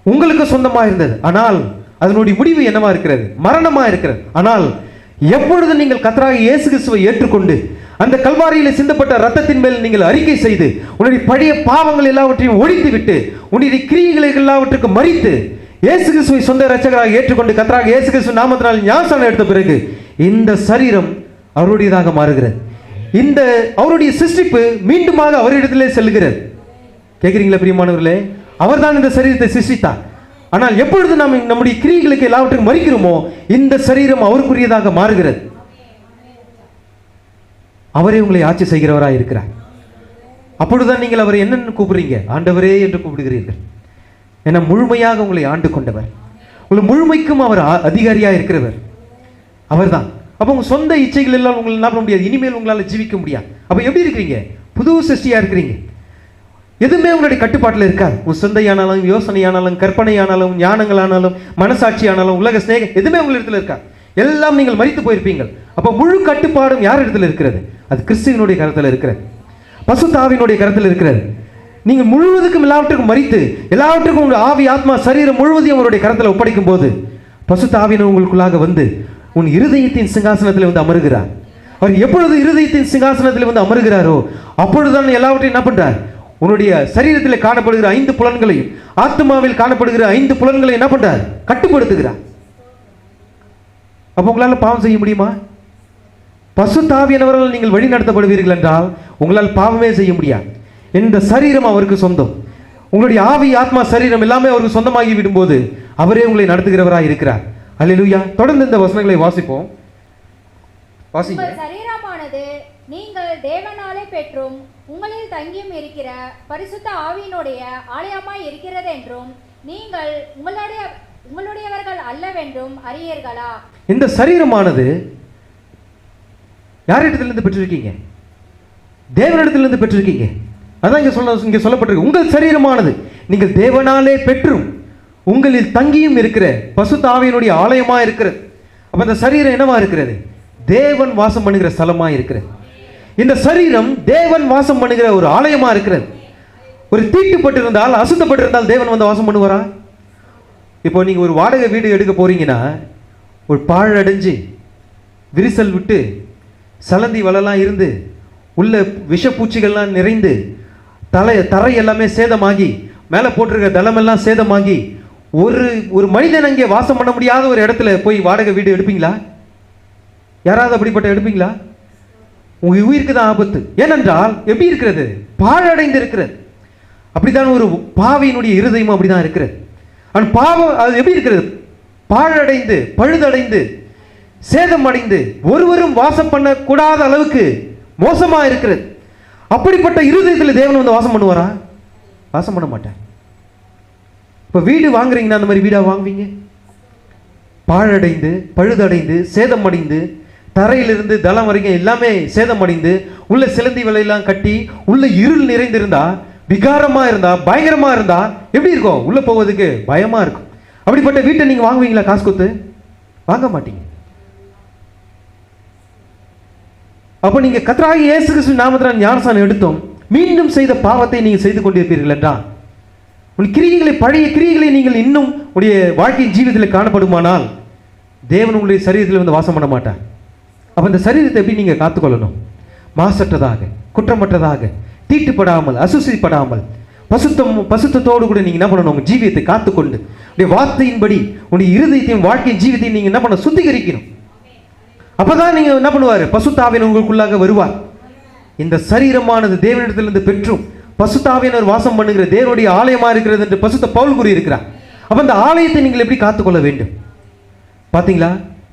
உங்களுக்கு சொந்தமா இருந்தது. ஆனால் அதனுடைய முடிவு என்னவா இருக்கிறது? மரணமா இருக்கிறது. ஆனால் எப்பொழுது நீங்கள் கர்த்தராகிய இயேசு கிறிஸ்துவை ஏற்றுக்கொண்டு அந்த கல்வாரியில் சிந்தப்பட்ட ரத்தத்தின் மேல் நீங்கள் அறிக்கை செய்து உன்னுடைய பழைய பாவங்கள் எல்லாவற்றையும் ஒழித்து விட்டு உன்னுடைய கிரியைகளை எல்லாவற்றுக்கு மறித்து இயேசு கிறிஸ்துவை சொந்த இரட்சகராக ஏற்றுக்கொண்டு கர்த்தராகிய இயேசு கிறிஸ்து நாமத்தினால் ஞானஸ்நானம் எடுத்த பிறகு இந்த சரீரம் அவருடையதாக மாறுகிறது. இந்த அவருடைய சிருஷ்டிப்பு மீண்டுமாக அவரிடத்திலே செல்லுகிறது. கேட்குறீங்களா பிரியமானவர்களே? அவர்தான் இந்த சரீரத்தை சிருஷ்டித்தார். ஆனால் எப்பொழுது நாம் நம்முடைய கிரியைகளுக்கு எல்லாவற்றுக்கும் மறிக்கிறோமோ இந்த சரீரம் அவருக்குரியதாக மாறுகிறது. அவரே உங்களை ஆட்சி செய்கிறவராக இருக்கிறார். அப்பொழுதுதான் நீங்கள் அவரை என்னென்னு கூப்பிடுறீங்க? ஆண்டவரே என்று கூப்பிடுகிறீர்கள். ஏன்னா முழுமையாக உங்களை ஆண்டு கொண்டவர், உங்களை முழுமைக்கும் அவர் அதிகாரியாக இருக்கிறவர் அவர்தான். அப்போ உங்கள் சொந்த இச்சைகள் எல்லாம் உங்களை என்ன பண்ண முடியாது, இனிமேல் உங்களால் ஜீவிக்க முடியாது. அப்போ எப்படி இருக்கிறீங்க? புது சிருஷ்டியாக இருக்கிறீங்க. எதுவுமே உங்களுடைய கட்டுப்பாட்டில் இருக்காது. உங்கள் சிந்தையானாலும் யோசனையானாலும் கற்பனையானாலும் ஞானங்களானாலும் மனசாட்சியானாலும் உலக ஸ்நேகம் எதுவுமே உங்கள் இடத்துல இருக்காது. எல்லாம் நீங்கள் மறித்து போயிருப்பீங்கள். அப்போ முழு கட்டுப்பாடும் யார் இடத்துல இருக்கிறது? அது கிறிஸ்துவினுடைய கரத்தில் இருக்கிறது, பசுத்த ஆவியினுடைய கரத்தில் இருக்கிறது. நீங்கள் முழுவதுக்கும் எல்லாவற்றுக்கும் மறித்து எல்லாவற்றுக்கும் உங்கள் ஆவி ஆத்மா சரீரம் முழுவதையும் அவருடைய கரத்தில் ஒப்படைக்கும் போது பசுத்த ஆவியினர் உங்களுக்குள்ளாக வந்து உன் இருதயத்தின் சிங்காசனத்தில் வந்து அமருகிறார். அவர் எப்பொழுது இருதயத்தின் சிங்காசனத்தில் வந்து அமருகிறாரோ அப்பொழுதுதான் எல்லாவற்றையும் என்ன பண்றார்? உன்னுடைய சரீரத்தில் காணப்படுகிற 5 புலன்களையும் ஆத்மாவில் காணப்படுகிற 5 புலன்களையும் என்ன பண்றார்? கட்டுப்படுத்துகிறார். அப்போ உங்களால் பாவம் செய்ய முடியுமா? பசுத்த ஆவியானவரால் நீங்கள் வழி நடத்தப்படுவீர்கள் என்றால் உங்களால் பாவமே செய்ய முடியாது. இந்த சரீரம் அவருக்கு சொந்தம். உங்களுடைய ஆவி ஆத்மா சரீரம் எல்லாமே அவருக்கு சொந்தமாகி விடும்போது அவரே உங்களை நடத்துகிறவராக இருக்கிறார். அல்லேலூயா. தொடர்ந்து இந்த வசனங்களை வாசிப்போம். வாசிங்க. உங்கள் சரீரமானது நீங்கள் தேவனாலே பெற்றும் உங்களில் தங்கியும் இருக்கிற பரிசுத்த ஆவியினுடைய ஆலயமாய் இருக்கிறது என்றும் நீங்கள் உங்களுடையவர்கள் அல்லவென்றும் அறியீர்களா? இந்த சரீரமானது யாரிடத்திலிருந்து பெற்றிருக்கீங்க? தேவனிடத்திலிருந்து பெற்றிருக்கீங்க. அதான் இங்க சொல்லப்பட்டிருக்கு. உங்கள் சரீரமானது நீங்கள் தேவனாலே பெற்றும் உங்களில் தங்கியும் இருக்கிற பசுத்த ஆவியினுடைய ஆலயமா இருக்கிறது. அப்ப இந்த சரீரம் என்னவா இருக்கிறது? தேவன் வாசம் பண்ணுகிற ஸ்தலமா இருக்கிறது. இந்த சரீரம் தேவன் வாசம் பண்ணுகிற ஒரு ஆலயமா இருக்கிறது. ஒரு தீட்டுப்பட்டிருந்தால் அசுத்தப்பட்டிருந்தால் தேவன் வந்து வாசம் பண்ணுவாரா? இப்போ நீங்க ஒரு வாடகை வீடு எடுக்க போறீங்கன்னா ஒரு பாழடைஞ்சு விரிசல் விட்டு சலந்தி வலைலாம் இருந்து உள்ள விஷப்பூச்சிகள்லாம் நிறைந்து தரை எல்லாமே சேதமாகி மேலே போட்டிருக்கிற தளமெல்லாம் சேதமாகி ஒரு மனிதன் அங்கே வாசம் பண்ண முடியாத ஒரு இடத்துல போய் வாடகை வீடு எடுப்பீங்களா? யாராவது அப்படிப்பட்ட எடுப்பீங்களா? உங்க உயிருக்கு தான் ஆபத்து. ஏனென்றால் எப்படி இருக்கிறது? பாழடைந்து இருக்கிறது. அப்படித்தான் ஒரு பாவியினுடைய இருதயமும் அப்படிதான் இருக்கிறது. ஆனால் பாவம் அது எப்படி இருக்கிறது? பாழடைந்து பழுதடைந்து சேதம் அடைந்து ஒருவரும் வாசம் பண்ணக்கூடாத அளவுக்கு மோசமா இருக்கிறது. அப்படிப்பட்ட இருதயத்தில் தேவன் வந்து வாசம் பண்ணுவாரா? வாசம் பண்ண மாட்டார். இப்போ வீடு வாங்குறீங்கன்னா அந்த மாதிரி வீடா வாங்குவீங்க? பாழடைந்து பழுதடைந்து சேதம் அடைந்து தரையிலிருந்து தளம் வரைக்கும் எல்லாமே சேதம் அடைந்து உள்ள சிலந்தி வலையெல்லாம் கட்டி உள்ள இருள் நிறைந்திருந்தா, விகாரமா இருந்தா, பயங்கரமா இருந்தா எப்படி இருக்கும்? உள்ள போவதுக்கு பயமா இருக்கும். அப்படிப்பட்ட வீட்டை நீங்க வாங்குவீங்களா? காசு கொடுத்து வாங்க மாட்டீங்க. அப்போ நீங்க கர்த்தராகிய இயேசு கிறிஸ்து நாமத்தினால் ஞானஸ்நானம் எடுத்தோம் மீண்டும் செய்த பாவத்தை நீங்கள் செய்து கொண்டிருப்பீர்கள் என்றால் உன் கிரியைகளை பழைய கிரியைகளை நீங்கள் இன்னும் உடைய வாழ்க்கையின் ஜீவிதத்தில் காணப்படுமானால் தேவன் உங்களுடைய சரீரத்தில் வந்து வாசம் பண்ண மாட்டார். அப்போ இந்த சரீரத்தை எப்படி நீங்கள் காத்துக்கொள்ளணும்? மாசற்றதாக, குற்றமற்றதாக, தீட்டுப்படாமல், அசுசிப்படாமல் பசுத்தத்தோடு கூட நீங்கள் என்ன பண்ணணும்? உங்கள் ஜீவியத்தை காத்துக்கொண்டு உடைய வார்த்தையின்படி உடைய இருதயத்தையும் வாழ்க்கையின் ஜீவியத்தையும் நீங்கள் என்ன பண்ண? சுத்திகரிக்கணும். அப்பதான் நீங்க என்ன பண்ணுவாரு? பசுத்த ஆவியானவர் உங்களுக்குள்ளாக வருவார். இந்த சரீரமானது தேவனிடத்திலிருந்து பெற்றும் பசுத்த ஆவியானவர் வாசம் பண்ணுகிற தேவனுடைய ஆலயமா இருக்கிறது என்று பசுத்த பவுல் கூறி இருக்கிறார். அப்ப இந்த ஆலயத்தை நீங்கள் எப்படி காத்துக்கொள்ள வேண்டும்? பாத்தீங்களா?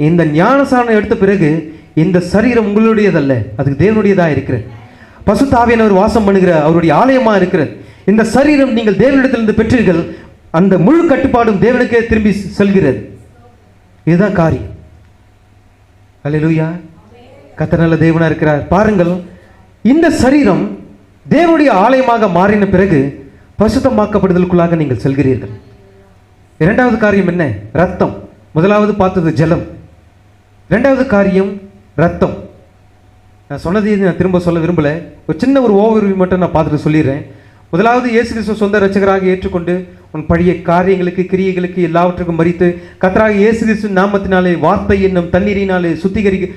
இந்த ஞானஸ்நானம் எடுத்த பிறகு இந்த சரீரம் உங்களுடையதல்ல, அதுக்கு தேவனுடையதாக இருக்கிறது. பசுத்த ஆவியானவர் வாசம் பண்ணுகிற அவருடைய ஆலயமா இருக்கிறது. இந்த சரீரம் நீங்கள் தேவனிடத்திலிருந்து பெற்றீர்கள், அந்த முழு கட்டுப்பாடும் தேவனுக்கே திரும்பி செல்கிறது. இதுதான் காரியம். அல்லேலூயா. கர்த்தர் நல்ல தேவனா இருக்கிறார். பாருங்கள், இந்த சரீரம் தேவனுடைய ஆலயமாக மாறின பிறகு பரிசுத்தமாக்கப்படுதலுக்குள்ளாக நீங்கள் செல்கிறீர்கள். இரண்டாவது காரியம் என்ன? ரத்தம். முதலாவது பார்த்தது ஜலம், இரண்டாவது காரியம் ரத்தம். நான் சொன்னதை நான் திரும்ப சொல்ல விரும்பல, ஒரு சின்ன ஒரு ஓவர்வியூ மட்டும் நான் பார்த்துட்டு சொல்லிடுறேன். முதலாவது இயேசு கிறிஸ்து சொந்த இரட்சகராக ஏற்றுக்கொண்டு உன் பழைய காரியங்களுக்கு கிரியைகளுக்கு எல்லாவற்றுக்கும் மரித்து கர்த்தராக இயேசு கிறிஸ்து நாமத்தினாலே வார்த்தை என்னும் தண்ணீரினாலே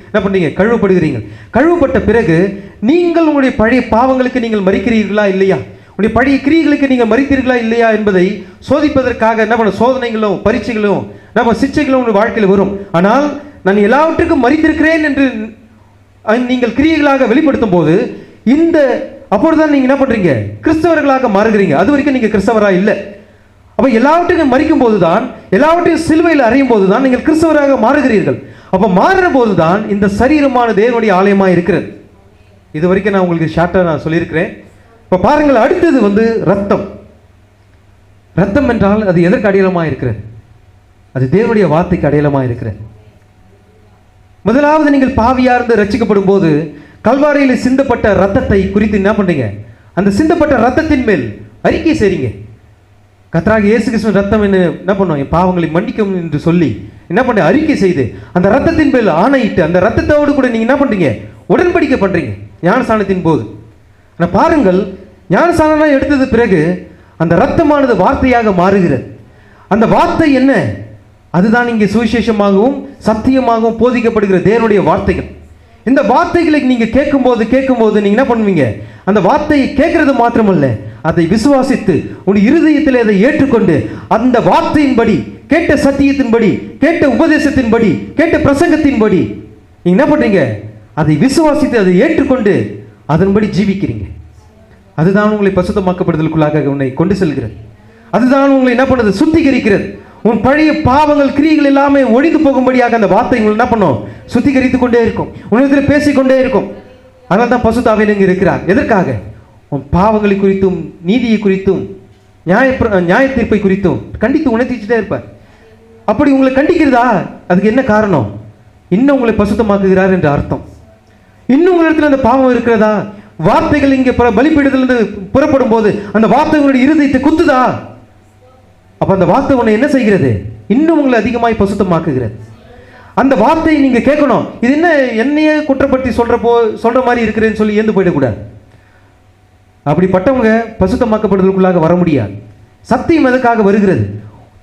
என்ன பண்ணுறீங்க? கழுவப்படுகிறீங்க. கழுவப்பட்ட பிறகு நீங்கள் உங்களுடைய பழைய பாவங்களுக்கு நீங்கள் மரிக்கிறீர்களா இல்லையா, உங்களுடைய பழைய கிரியைகளுக்கு நீங்கள் மரித்தீர்களா இல்லையா என்பதை சோதிப்பதற்காக என்ன பண்ண சோதனைகளும் பரீட்சைகளும் நம்ம சிச்சைகளும் உங்கள் வாழ்க்கையில் வரும். ஆனால் நான் எல்லாவற்றுக்கும் மரித்திருக்கிறேன் என்று நீங்கள் கிரியைகளாக வெளிப்படுத்தும் போது இந்த அப்பொழுதுதான் நீங்க என்ன பண்றீங்க? கிறிஸ்தவர்களாக மாறுகிறீங்க. அது வரைக்கும் நீங்க கிறிஸ்தவராக இல்லை. அப்ப எல்லாவற்றையும் மரிக்கும் போதுதான், எல்லாவற்றையும் சிலுவையில் அறையும் போதுதான் நீங்கள் கிறிஸ்தவராக மாறுகிறீர்கள். அப்ப மாறுற போதுதான் இந்த சரீரமான தேவனுடைய ஆலயமா இருக்கிறது. இது வரைக்கும் நான் உங்களுக்கு ஷார்ட்டா நான் சொல்லியிருக்கிறேன். இப்ப பாருங்கள், அடுத்தது ரத்தம். ரத்தம் என்றால் அது எதற்கு அடையாளமாக இருக்கிறது? அது தேவனுடைய வார்த்தைக்கு அடையாளமாக இருக்கிறது. முதலாவது நீங்கள் பாவியார்ந்து ரட்சிக்கப்படும் போது கல்வாரியில் சிந்தப்பட்ட ரத்தத்தை குறித்து என்ன பண்றீங்க? அந்த சிந்தப்பட்ட ரத்தத்தின் மேல் அறிக்கை செய்றீங்க. கர்த்தராகிய இயேசு கிறிஸ்துவின் ரத்தம் என்ன பண்ணும்? என் பாவங்களை மன்னிக்கும் என்று சொல்லி என்ன பண்ண அறிக்கை செய்து அந்த ரத்தத்தின் மேல் ஆணையிட்டு அந்த ரத்தத்தோடு கூட நீங்க என்ன பண்றீங்க? உடன்படிக்கை பண்றீங்க ஞானஸ்நானத்தின் போது. ஆனால் பாருங்கள், ஞானஸ்நானம் எடுத்தது பிறகு அந்த ரத்தமானது வார்த்தையாக மாறுகிறது. அந்த வார்த்தை என்ன? அதுதான் இங்கே சுவிசேஷமாகவும் சத்தியமாகவும் போதிக்கப்படுகிற தேவனுடைய வார்த்தைகள். இந்த வார்த்தைகளை நீங்க கேட்கும்போது நீங்க என்ன பண்ணுவீங்க? அந்த வார்த்தையை கேட்கறது மாத்திரமல்ல, அதை விசுவாசித்து உன் இருதயத்தில் அதை ஏற்றுக்கொண்டு அந்த வார்த்தையின்படி, கேட்ட சத்தியத்தின்படி, கேட்ட உபதேசத்தின்படி, கேட்ட பிரசங்கத்தின்படி நீங்க என்ன பண்றீங்க? அதை விசுவாசித்து அதை ஏற்றுக்கொண்டு அதன்படி ஜீவிக்கிறீங்க. அதுதான் உங்களை பரிசுத்தமாக்கப்படுதலுக்குள்ளாக உன்னை கொண்டு செல்கிறது. அதுதான் உங்களை என்ன பண்ணுது? சுத்திகரிக்கிறது. உன் பழைய பாவங்கள் கிரியைகள் எல்லாமே ஒழிந்து போகும்படியாக அந்த வார்த்தை உங்களை என்ன பண்ணும்? சுத்திகரித்து கொண்டே இருக்கும், உன்னிடத்தில் பேசிக்கொண்டே இருக்கும். அதனால தான் பரிசுத்த ஆவியானவர் இருக்கிறார். எதற்காக? உன் பாவங்களை குறித்தும் நீதியை குறித்தும் நியாய தீர்ப்பை குறித்தும் கண்டித்து உணர்த்திச்சுட்டே இருப்பார். அப்படி உங்களை கண்டிக்கிறதா? அதுக்கு என்ன காரணம்? இன்னும் உங்களை பரிசுத்தமாக்குகிறார் என்ற அர்த்தம். இன்னும் உங்களிடத்தில் அந்த பாவம் இருக்கிறதா? வார்த்தைகள் இங்கே பலிபீடத்திலிருந்து புறப்படும் போது அந்த வார்த்தை உங்களுடைய இருதயத்தை குத்துதா? அப்ப அந்த வார்த்தை உன்னை என்ன செய்கிறது? இன்னும் உங்களை அதிகமாய் பரிசுத்தமாக்குகிறது. அந்த வார்த்தையை நீங்க கேட்கணும். இது என்ன என்னையே குற்றப்படுத்தி சொல்ற மாதிரி இருக்கிறேன்னு சொல்லி ஏந்து போயிடக்கூடாது. அப்படிப்பட்டவங்க பரிசுத்தமாக்கப்படுவதற்குள்ளாக வர முடியாது. சத்தியம் எதுக்காக வருகிறது?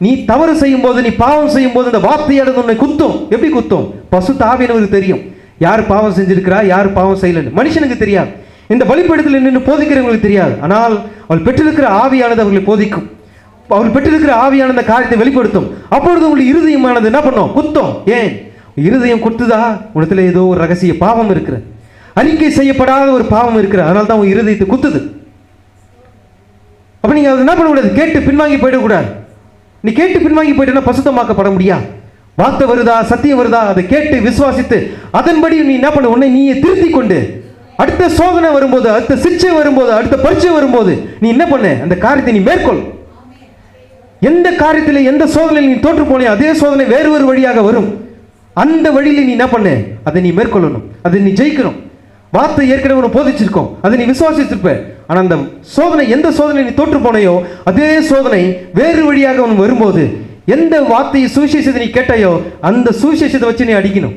நீ தவறு செய்யும் போது, நீ பாவம் செய்யும் போது இந்த வார்த்தையானது உன்னை குத்தும். எப்படி குத்தும்? பரிசுத்த ஆவியானவருக்கு தெரியும் யார் பாவம் செஞ்சிருக்கிறா, யார் பாவம் செய்யலன்னு. மனுஷனுக்கு தெரியாது. இந்த பலிபீடத்தில் நின்று போதிக்கிறவங்களுக்கு தெரியாது. ஆனால் அவள் பெற்றிருக்கிற ஆவியானது அவர்களை போதிக்கும். அவள் பெற்றிருக்கிற ஆவியான அந்த காரியத்தை வெளிப்படுத்தும். அப்பொழுது உங்களுடைய இருதயமானது என்ன பண்ணும்? குத்தும். ஏன் இருதயம் குத்துதா? உனத்துல ஏதோ ஒரு ரகசிய பாவம் இருக்கிறது, அறிக்கை செய்யப்படாத ஒரு பாவம் இருக்கிறது. அதனால தான் உன் இருதயத்தை குத்துது. அப்ப நீங்க என்ன பண்ணக்கூடாது? கேட்டு பின்வாங்கி போயிடக்கூடாது. நீ கேட்டு பின்வாங்கி போயிட்டா பரிசுத்தமாக்கப்பட முடியாது. வார்த்தை வருதா, சத்தியம் வருதா, அதை கேட்டு விசுவாசித்து அதன்படி நீ என்ன பண்ண? உன்னை நீயே திருத்தி கொண்டு அடுத்த சோதனை வரும்போது, அடுத்த சிக்ஷை வரும்போது, அடுத்த பரீட்சை வரும்போது நீ என்ன பண்ண? அந்த காரியத்தை நீ மேற்கொள். எந்த காரியத்தில் எந்த சோதனையில் நீ தோற்று போனே அதே சோதனை வேறு ஒரு வழியாக வரும். அந்த வழியில் நீ என்ன பண்ண? அதை நீ மேற்கொள்ளணும், அதை நீ ஜெயிக்கணும். வார்த்தை ஏற்கனவே உன்னை போதிச்சிருக்கோம், அதை நீ விசுவாசிச்சிருப்ப. ஆனால் அந்த சோதனை, எந்த சோதனை நீ தோற்று போனையோ அதே சோதனை வேறு வழியாக உன் வரும்போது எந்த வார்த்தையை சுவிசேஷத்தை நீ கேட்டாயோ அந்த சுவிசேஷத்தை வச்சு நீ அடிக்கணும்,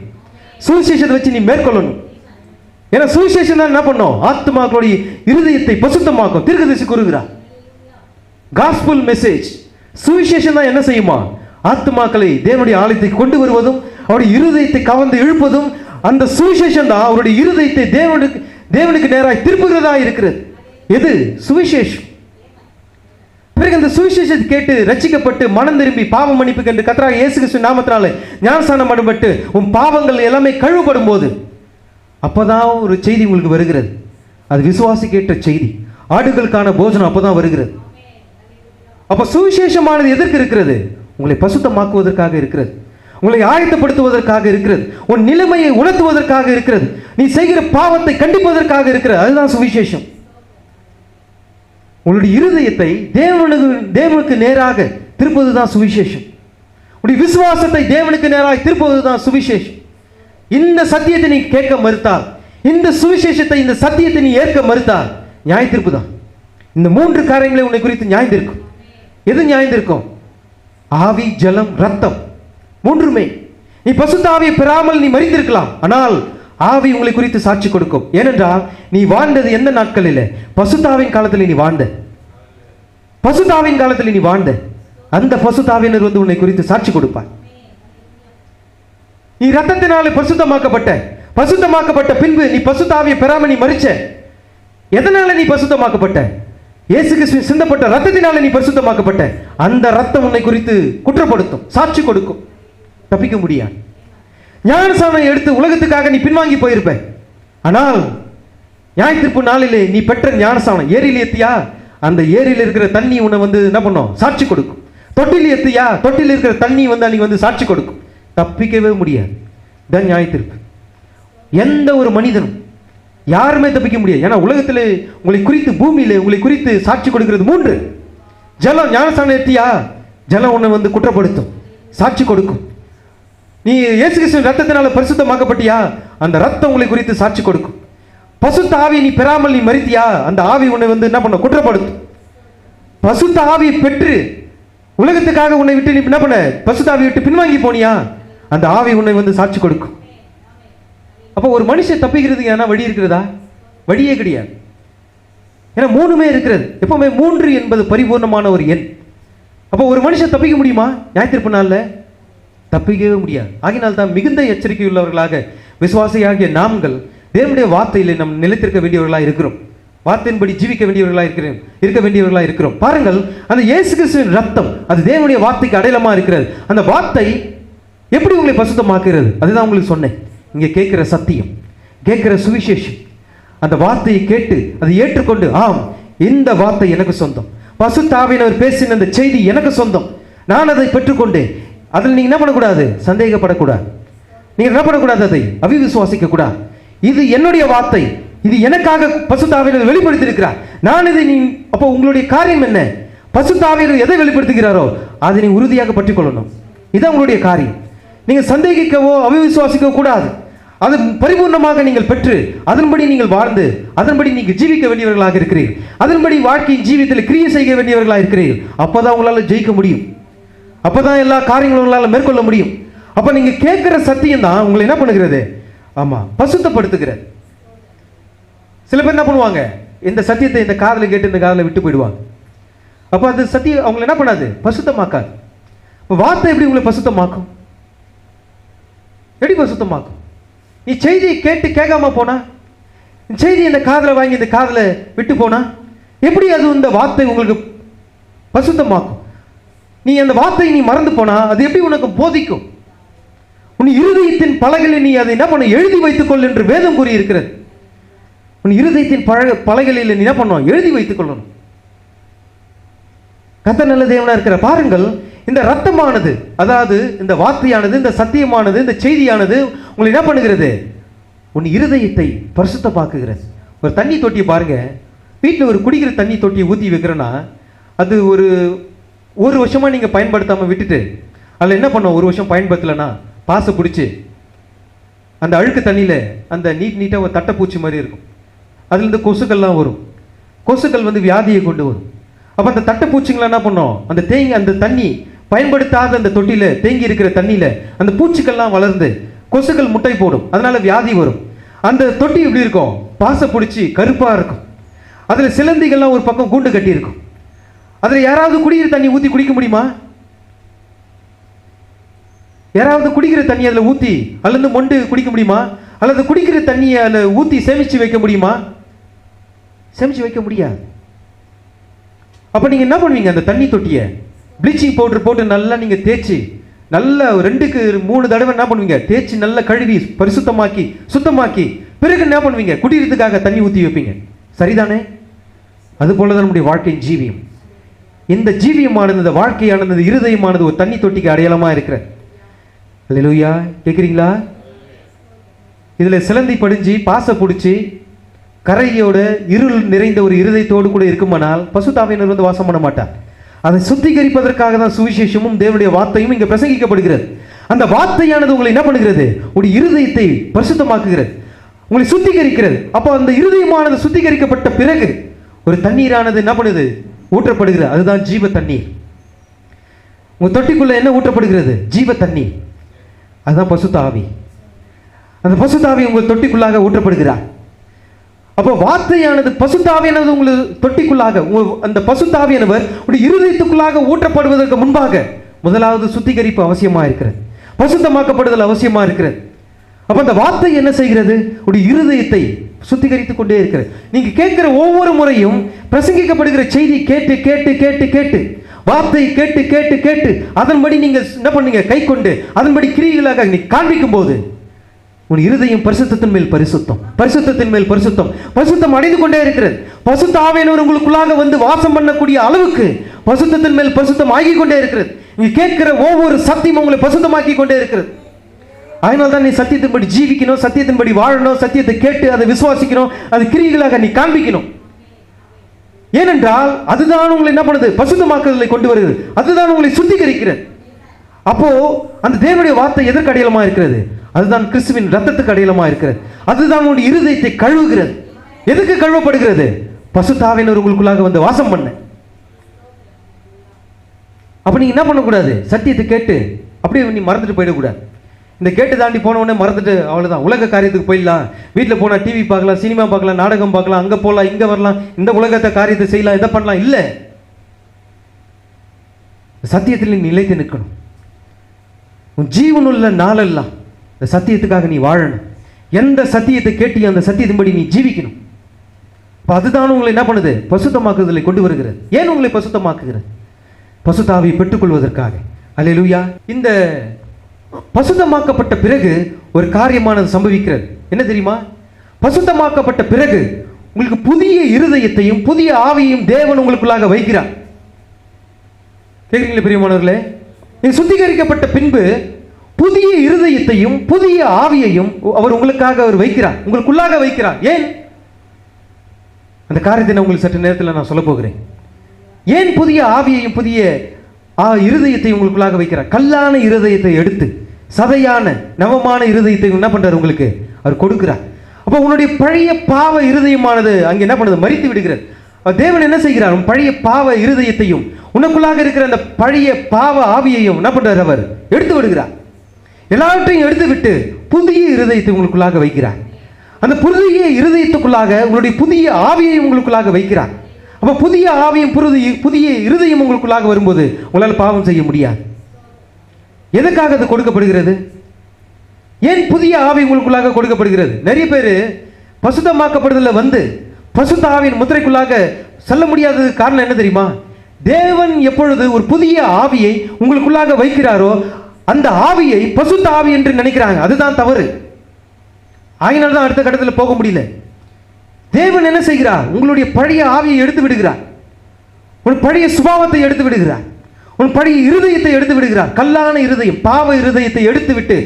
சுவிசேஷத்தை வச்சு நீ மேற்கொள்ளணும். ஏன்னா சுவிசேஷம் தான் என்ன பண்ணும்? ஆத்மாக்களுடைய இருதயத்தை பசுத்தமாக்கும். தீர்க்கதரிசி கூறுகிறார், காஸ்பல் மெசேஜ் சுவிசேஷம் தான் என்ன செய்யுமா? ஆத்மாக்களை தேவனுடைய ஆலயத்தை கொண்டு வருவதும் அவருடைய இருதயத்தை கவர்ந்து இழுப்பதும். அந்த சுவிசேஷம் தான் அவருடைய இருதயத்தை தேவனுக்கு நேராக திருப்புகிறதா இருக்கிறது. எது? சுவிசேஷம். பிறகு அந்த சுவிசேஷத்தை கேட்டு ரட்சிக்கப்பட்டு மனம் திரும்பி பாவம் மன்னிப்பு என்று கர்த்தராகிய இயேசு கிறிஸ்து நாமத்தினாலே ஞானஸ்நானம் பண்ணப்பட்டு உன் பாவங்கள் எல்லாமே கழுவப்படும் போது அப்பதான் ஒரு செய்தி உங்களுக்கு வருகிறது. அது விசுவாசிக்கேற்ற செய்தி. ஆடுகளுக்கான போஜனம் அப்பதான் வருகிறது. அப்ப சுவிசேஷமானது எதற்கு இருக்கிறது? உங்களை பசுத்தமாக்குவதற்காக இருக்கிறது. உங்களை ஆயத்தப்படுத்துவதற்காக இருக்கிறது. உன் நிலைமையை உணர்த்துவதற்காக இருக்கிறது. நீ செய்கிற பாவத்தை கண்டிப்பதற்காக இருக்கிறது. அதுதான் சுவிசேஷம். உங்களுடைய இருதயத்தை தேவனுக்கு நேராக திருப்பதுதான் சுவிசேஷம். உடைய விசுவாசத்தை தேவனுக்கு நேராக திருப்பதுதான் சுவிசேஷம். இந்த சத்தியத்தை நீ கேட்க மறுத்தால், இந்த சுவிசேஷத்தை, இந்த சத்தியத்தை நீ ஏற்க மறுத்தால் நியாய தீர்ப்பு தான். இந்த 3 காரியங்களை உன்னை குறித்து நியாயந்திருக்கும். எது நியாயந்திருக்கும்? ஆவி, ஜலம், ரத்தம், 3மே. நீ பசுத்த ஆவியை பெறாமல் நீ மரித்திருக்கலாம், ஆனால் ஆவி உங்களை குறித்து சாட்சி கொடுக்கும். ஏனென்றால் நீ வாழ்ந்தது எந்த நாட்களில்? பசுத்தாவின் காலத்தில் நீ வாழ்ந்த. பசுத்தாவின் காலத்தில் நீ வாழ்ந்த. அந்த பசுத்தாவினர் வந்து உன்னை குறித்து சாட்சி கொடுப்பார். நீ ரத்தத்தினாலே பசுத்தமாக்கப்பட்ட பின்பு நீ பசுத்தாவியை பெறாமல் நீ மரிச்ச. எதனால நீ பசுத்தமாக்கப்பட்ட? இயேசு கிறிஸ்துவின் சிந்தப்பட்ட ரத்தத்தினால நீ பரிசுத்தமாக்கப்பட்ட. அந்த ரத்தம் உன்னை குறித்து குற்றப்படுத்தும், சாட்சி கொடுக்கும். தப்பிக்க முடியாது. ஞானசானம் எடுத்து உலகத்துக்காக நீ பின்வாங்கி போயிருப்ப. ஆனால் நியாயத்தீர்ப்பு நாளிலே நீ பெற்ற ஞானசானம் ஏரியில் ஏத்தியா, அந்த ஏரியில் இருக்கிற தண்ணி உன்னை வந்து என்ன பண்ணும்? சாட்சி கொடுக்கும். தொட்டில் ஏத்தியா, தொட்டில் இருக்கிற தண்ணி வந்து அன்னைக்கு வந்து சாட்சி கொடுக்கும். தப்பிக்கவே முடியாது. தான் நியாயத்தீர்ப்பு. எந்த ஒரு மனிதனும் யாருமே தப்பிக்க முடியாது. ஏன்னா உலகத்தில் உங்களை குறித்து, பூமியில உங்களை குறித்து சாட்சி கொடுக்கிறது 3. ஜலம், ஞானசானம் ஏத்தியா, ஜலம் உன்னை வந்து குற்றப்படுத்தும், சாட்சி கொடுக்கும். நீ இயேசு கிறிஸ்துவின் ரத்தத்தினால பரிசுத்தமாக்கப்பட்டியா, அந்த ரத்தம் உங்களை குறித்து சாட்சி கொடுக்கும். பசுத்த ஆவியை நீ பெறாமல் நீ மரித்தியா, அந்த ஆவி உன்னை வந்து என்ன பண்ண? குற்றப்படுத்தும். பசுத்த ஆவியை பெற்று உலகத்துக்காக உன்னை விட்டு நீ என்ன பண்ண? பசுத்த ஆவியை விட்டு பின்வாங்கி போனியா, அந்த ஆவி உன்னை வந்து சாட்சி கொடுக்கும். அப்போ ஒரு மனுஷன் தப்பிக்கிறதுக்கு ஏன்னா வழி இருக்கிறதா? வழியே கிடையாது. ஏன்னா 3மே இருக்கிறது. எப்பவுமே 3 என்பது பரிபூர்ணமான ஒரு எண். அப்போ ஒரு மனுஷன் தப்பிக்க முடியுமா? நியாயத்தீர்ப்பு நாள்ல தப்பிக்கவே முடியாது. ஆகினால் தான் மிகுந்த எச்சரிக்கை உள்ளவர்களாக விசுவாசியாகிய நாம்கள் தேவனுடைய வார்த்தையிலே நம் நிலைத்திருக்க வேண்டியவர்களாக இருக்கிறோம். வார்த்தையின்படி ஜீவிக்க வேண்டியவர்களாக இருக்கிறோம். பாருங்கள், அந்த இயேசு கிறிஸ்துவின் ரத்தம் அது தேவனுடைய வார்த்தைக்கு அடையாளமா இருக்கிறது. அந்த வார்த்தை எப்படி உங்களை பரிசுத்தமாக்குகிறது? அதுதான் உங்களுக்கு சொன்னேன். இங்கே கேட்கிற சத்தியம், கேட்கிற சுவிசேஷம், அந்த வார்த்தையை கேட்டு அதை ஏற்றுக்கொண்டு, ஆம் இந்த வார்த்தை எனக்கு சொந்தம், பசுத்த ஆவியானவர் பேசின அந்த செய்தி எனக்கு சொந்தம், நான் அதை பெற்றுக்கொண்டேன். அதில் நீங்க என்ன பண்ணக்கூடாது? சந்தேகப்படக்கூடாது. நீங்க என்ன பண்ணக்கூடாது? அதை அவிவிசுவாசிக்க கூடாது. இது என்னுடைய வார்த்தை, இது எனக்காக பசுத்த ஆவியானவர் வெளிப்படுத்தி இருக்கிறார். நான் இதை அப்போ உங்களுடைய காரியம் என்ன? பசுத்த ஆவியானவர் எதை வெளிப்படுத்துகிறாரோ அதை நீ உறுதியாக பற்றிக் கொள்ளணும். இதான் உங்களுடைய காரியம். நீங்கள் சந்தேகிக்கவோ அவிவிசுவாசிக்கவோ கூடாது. அது பரிபூர்ணமாக நீங்கள் பெற்று அதன்படி நீங்கள் வாழ்ந்து அதன்படி நீங்கள் ஜீவிக்க வேண்டியவர்களாக இருக்கிறீர்கள். அதன்படி வாழ்க்கையின் ஜீவியத்தில் கிரியை செய்ய வேண்டியவர்களாக இருக்கிறீர்கள். அப்போதான் உங்களால் ஜெயிக்க முடியும். அப்போதான் எல்லா காரியங்களும் உங்களால் மேற்கொள்ள முடியும். அப்போ நீங்கள் கேட்குற சத்தியம் தான் உங்களை என்ன பண்ணுகிறது? ஆமாம், பசுத்தப்படுத்துகிறது. சில பேர் என்ன பண்ணுவாங்க? இந்த சத்தியத்தை இந்த காதில் கேட்டு இந்த காதில் விட்டு போயிடுவாங்க. அப்போ அந்த சத்தியம் அவங்களை என்ன பண்ணாது? பசுத்தமாக்காது. இப்போ வார்த்தை எப்படி உங்களை பசுத்தமாக்கும்? எப்படி பசுத்தமாக்கும்? நீ செய்தியை கேட்டு கேட்காம போனா, செய்தி இந்த காதில் வாங்கி இந்த காதில் விட்டு போனா, எப்படி அது இந்த வார்த்தை உங்களுக்கு பசுத்தமாக்கும்? நீ அந்த வார்த்தையை நீ மறந்து போனா அது எப்படி உனக்கு போதிக்கும்? உன் இருதயத்தின் பலகையில் நீ அதை என்ன பண்ண? எழுதி வைத்துக்கொள் என்று வேதம் கூறி இருக்கிறது. உன் இருதயத்தின் பலகையில் நீ என்ன பண்ணணும்? எழுதி வைத்துக் கொள்ளணும். கர்த்தர் நல்ல தேவனா இருக்கிற. பாருங்கள், இந்த ரத்தமானது, அதாவது இந்த வார்த்தையானது, இந்த சத்தியமானது, இந்த செய்தியானது உங்களை என்ன பண்ணுகிறது? உன் இருதயத்தை பரிசுத்தமாக்குகிறது. ஒரு தண்ணி தொட்டியை பாருங்க. வீட்டில் ஒரு குடிக்கிற தண்ணி தொட்டியை ஊற்றி வைக்கிறேன்னா அது ஒரு வருஷமா நீங்க பயன்படுத்தாம விட்டுட்டு அதில் என்ன பண்ணோம்? ஒரு வருஷம் பயன்படுத்தலைன்னா பாசை பிடிச்சி அந்த அழுக்கு தண்ணியில் அந்த நீட்டாக ஒரு தட்டைப்பூச்சி மாதிரி இருக்கும். அதுலேருந்து கொசுக்கள்லாம் வரும். கொசுக்கள் வந்து வியாதியை கொண்டு வரும். அப்போ அந்த தட்டைப்பூச்சிங்களை என்ன பண்ணோம்? அந்த தண்ணி பயன்படுத்தாத அந்த தொட்டியில் தேங்கி இருக்கிற தண்ணியில் அந்த பூச்சிகள்லாம் வளர்ந்து கொசுக்கள் முட்டை போடும். அதனால வியாதி வரும். அந்த தொட்டி எப்படி இருக்கும்? பாசை பிடிச்சி கருப்பாக இருக்கும். அதில் சிலந்திகள்லாம் ஒரு பக்கம் கூண்டு கட்டி இருக்கும். அதில் யாராவது குடிக்கிற தண்ணி ஊற்றி குடிக்க முடியுமா? யாராவது குடிக்கிற தண்ணி அதில் ஊற்றி அல்லது மொண்டு குடிக்க முடியுமா? அல்லது குடிக்கிற தண்ணியை அதில் ஊற்றி சேமித்து வைக்க முடியுமா? சேமித்து வைக்க முடியாது. அப்போ நீங்கள் என்ன பண்ணுவீங்க? அந்த தண்ணி தொட்டியை ப்ளீச்சிங் பவுடர் போட்டு நல்லா நீங்கள் தேய்ச்சி நல்லா 2-3 தடவை என்ன பண்ணுவீங்க? தேய்ச்சி நல்லா கழுவி பரிசுத்தமாக்கி சுத்தமாக்கி பிறகு என்ன பண்ணுவீங்க? குடிக்கிறதுக்காக தண்ணி ஊற்றி வைப்பீங்க. சரிதானே? அதுபோல தான் நம்முடைய வாழ்க்கையின் ஜீவியம். இந்த ஜீவியமானது, இந்த வாழ்க்கையானது, இருதயமானது ஒரு தண்ணி தொட்டிக்கு அடையாளமாக இருக்கிற அல்லேலூயா. கேட்குறீங்களா? இதில் சிலந்தி படிஞ்சு பாசை பிடிச்சி கரையோட இருள் நிறைந்த ஒரு இருதயத்தோடு கூட இருக்குமானால் பசுத்தாவியினர் வந்து வாசம் பண்ண மாட்டார். அதை சுத்திகரிப்பதற்காக தான் சுவிசேஷமும் தேவனுடைய வார்த்தையும் இங்கே பிரசங்கிக்கப்படுகிறது. அந்த வார்த்தையானது உங்களை என்ன பண்ணுகிறது? ஒரு இருதயத்தை பரிசுத்தமாக்குகிறது, உங்களை சுத்திகரிக்கிறது. அப்போ அந்த இருதயமானது சுத்திகரிக்கப்பட்ட பிறகு ஒரு தண்ணீரானது என்ன பண்ணுது? ஊற்றப்படுகிறது. அதுதான் ஜீவ தண்ணீர். உங்கள் தொட்டிக்குள்ள என்ன ஊற்றப்படுகிறது? ஜீவ தண்ணீர். அதுதான் பசுத்த ஆவி. அந்த பசுத்த ஆவி உங்கள் தொட்டிக்குள்ளாக ஊற்றப்படுகிறார். அப்போ வார்த்தையானது பசுத்தாவியானது உங்கள் தொட்டிக்குள்ளாக, அந்த பசுத்தாவியானவர் உடைய இருதயத்துக்குள்ளாக ஊற்றப்படுவதற்கு முன்பாக முதலாவது சுத்திகரிப்பு அவசியமாக இருக்கிறது, பசுத்தமாக்கப்படுதல் அவசியமாக இருக்கிறது. அப்போ அந்த வார்த்தை என்ன செய்கிறது? உடைய இருதயத்தை சுத்திகரித்து கொண்டே இருக்கிறது. நீங்க கேட்கிற ஒவ்வொரு முறையும் பிரசங்கிக்கப்படுகிற செய்தி கேட்டு கேட்டு கேட்டு கேட்டு வார்த்தை கேட்டு கேட்டு கேட்டு அதன்படி நீங்க என்ன பண்ணீங்க? கை கொண்டு அதன்படி கிரியைகளாக நீ காண்பிக்கும் போது உன் இருதயம் பரிசுத்தத்தின் மேல் பரிசுத்தம், பரிசுத்தத்தின் மேல் பரிசுத்தம், பரிசுத்தம் அடைந்து கொண்டே இருக்கிறது. பசுத்த ஆவியானவர் உங்களுக்குள்ளாக வந்து வாசம் பண்ணக்கூடிய அளவுக்கு பரிசுத்தத்தின் மேல் பரிசுத்தம் ஆகி கொண்டே இருக்கிறது. நீங்க கேட்கிற ஒவ்வொரு சத்தியம் உங்களை பரிசுத்தமாக்கி கொண்டே இருக்கிறது. அதனால தான் நீ சத்தியத்தின்படி ஜீவிக்கணும், சத்தியத்தின்படி வாழணும், சத்தியத்தை கேட்டு அதை விசுவாசிக்கணும், அது கிரியைகளாக நீ காண்பிக்கணும். ஏனென்றால் அதுதான் உங்களை என்ன பண்ணுது? பசுத்தமாக்குதலை கொண்டு வருகிறது. அதுதான் உங்களை சுத்திகரிக்கிறது. அப்போ அந்த தேவனுடைய வார்த்தை எதற்கு அடையாளமாக இருக்கிறது? அதுதான் கிறிஸ்துவின் ரத்தத்துக்கு அடையாளமாக இருக்கிறது. அதுதான் உங்களுடைய இருதயத்தை கழுவுகிறது. எதுக்கு கழுவப்படுகிறது? பசுத்த ஆவியானவர் உங்களுக்குள்ளாக வந்து வாசம் பண்ண. அப்ப நீங்க என்ன பண்ணக்கூடாது? சத்தியத்தை கேட்டு அப்படியே நீ மறந்துட்டு போயிடக்கூடாது. இந்த கேட்டு தாண்டி போன உடனே மறந்துட்டு அவ்வளோதான், உலக காரியத்துக்கு போயிடலாம், வீட்டில் போனால் டிவி பார்க்கலாம், சினிமா பார்க்கலாம், நாடகம் பார்க்கலாம், அங்கே போகலாம், இங்கே வரலாம், இந்த உலகத்தை காரியத்தை செய்யலாம், இதை பண்ணலாம். இல்லை, சத்தியத்தில் நீ நிலைத்து நிற்கணும். உன் ஜீவனுள்ள நாளெல்லாம் இந்த சத்தியத்துக்காக நீ வாழணும். எந்த சத்தியத்தை கேட்டு அந்த சத்தியத்தின்படி நீ ஜீவிக்கணும். இப்போ அதுதான் உங்களை என்ன பண்ணுது? பசுத்தமாக்குதலை கொண்டு வருகிறது. ஏன் உங்களை பசுத்தமாக்குகிறது? பசுத்தாவியை பெற்றுக்கொள்வதற்காக. அல்லேலூயா. இந்த பசுத்தமாக்கப்பட்ட பிறகு ஒரு காரியமானது சம்பவிக்கிறது. என்ன தெரியுமா? பசுத்தமாக்கப்பட்ட பிறகு உங்களுக்கு புதிய இருதயத்தையும் புதிய ஆவியையும் தேவன் உங்களுக்குள்ளாக வைக்கிறார். கேட்குறீங்களா பிரியமானவர்களே? நீங்க சுத்திகரிக்கப்பட்ட பின்பு புதிய இருதயத்தையும் புதிய ஆவியையும் அவர் உங்களுக்காக அவர் வைக்கிறார், உங்களுக்குள்ளாக வைக்கிறார். ஏன்? அந்த காரியத்தை நான் உங்களுக்கு சற்று நேரத்தில் நான் சொல்ல போகிறேன். ஏன் புதிய ஆவியையும் புதிய இருதயத்தை உங்களுக்குள்ளாக வைக்கிறார்? கல்லான இருதயத்தை எடுத்து சதையான நவமான இருதயத்தை என்ன பண்றார்? உங்களுக்கு அவர் கொடுக்கிறார். அப்போ உன்னுடைய பழைய பாவ இருதயமானது அங்கே என்ன பண்ணுது? மரித்து விடுகிறது. தேவன் என்ன செய்கிறார்? பழைய பாவ இருதயத்தையும் உனக்குள்ளாக இருக்கிற அந்த பழைய பாவ ஆவியையும் என்ன பண்றார்? அவர் எடுத்து விடுகிறார். எல்லாவற்றையும் எடுத்து விட்டு புதிய இருதயத்தை உங்களுக்குள்ளாக வைக்கிறார். அந்த புதிய இருதயத்துக்குள்ளாக உங்களுடைய புதிய ஆவியை உங்களுக்குள்ளாக வைக்கிறார். அப்போ புதிய ஆவியும் புதிய இருதயம் உங்களுக்குள்ளாக வரும்போது உங்களால் பாவம் செய்ய முடியாது. எதுக்காக அது கொடுக்கப்படுகிறது? ஏன் புதிய ஆவி உங்களுக்குள்ளாக கொடுக்கப்படுகிறது? நிறைய பேர் பசுத்தமாக்கப்படுதல வந்து பசுத்த ஆவியின் முத்திரைக்குள்ளாக செல்ல முடியாதது காரணம் என்ன தெரியுமா? தேவன் எப்பொழுது ஒரு புதிய ஆவியை உங்களுக்குள்ளாக வைக்கிறாரோ அந்த ஆவியை பசுத்த ஆவி என்று நினைக்கிறாங்க. அதுதான் தவறு. ஆகினால தான் அடுத்த கட்டத்தில் போக முடியல. தேவன் என்ன செய்கிறார்? உங்களுடைய பழைய ஆவியை எடுத்து விடுகிறார், உன் பழைய சுபாவத்தை எடுத்து விடுகிறார், உன் பழைய இருதயத்தை எடுத்து விடுகிறார். கல்லான இருதயம், பாவ இருதயத்தை எடுத்து விட்டு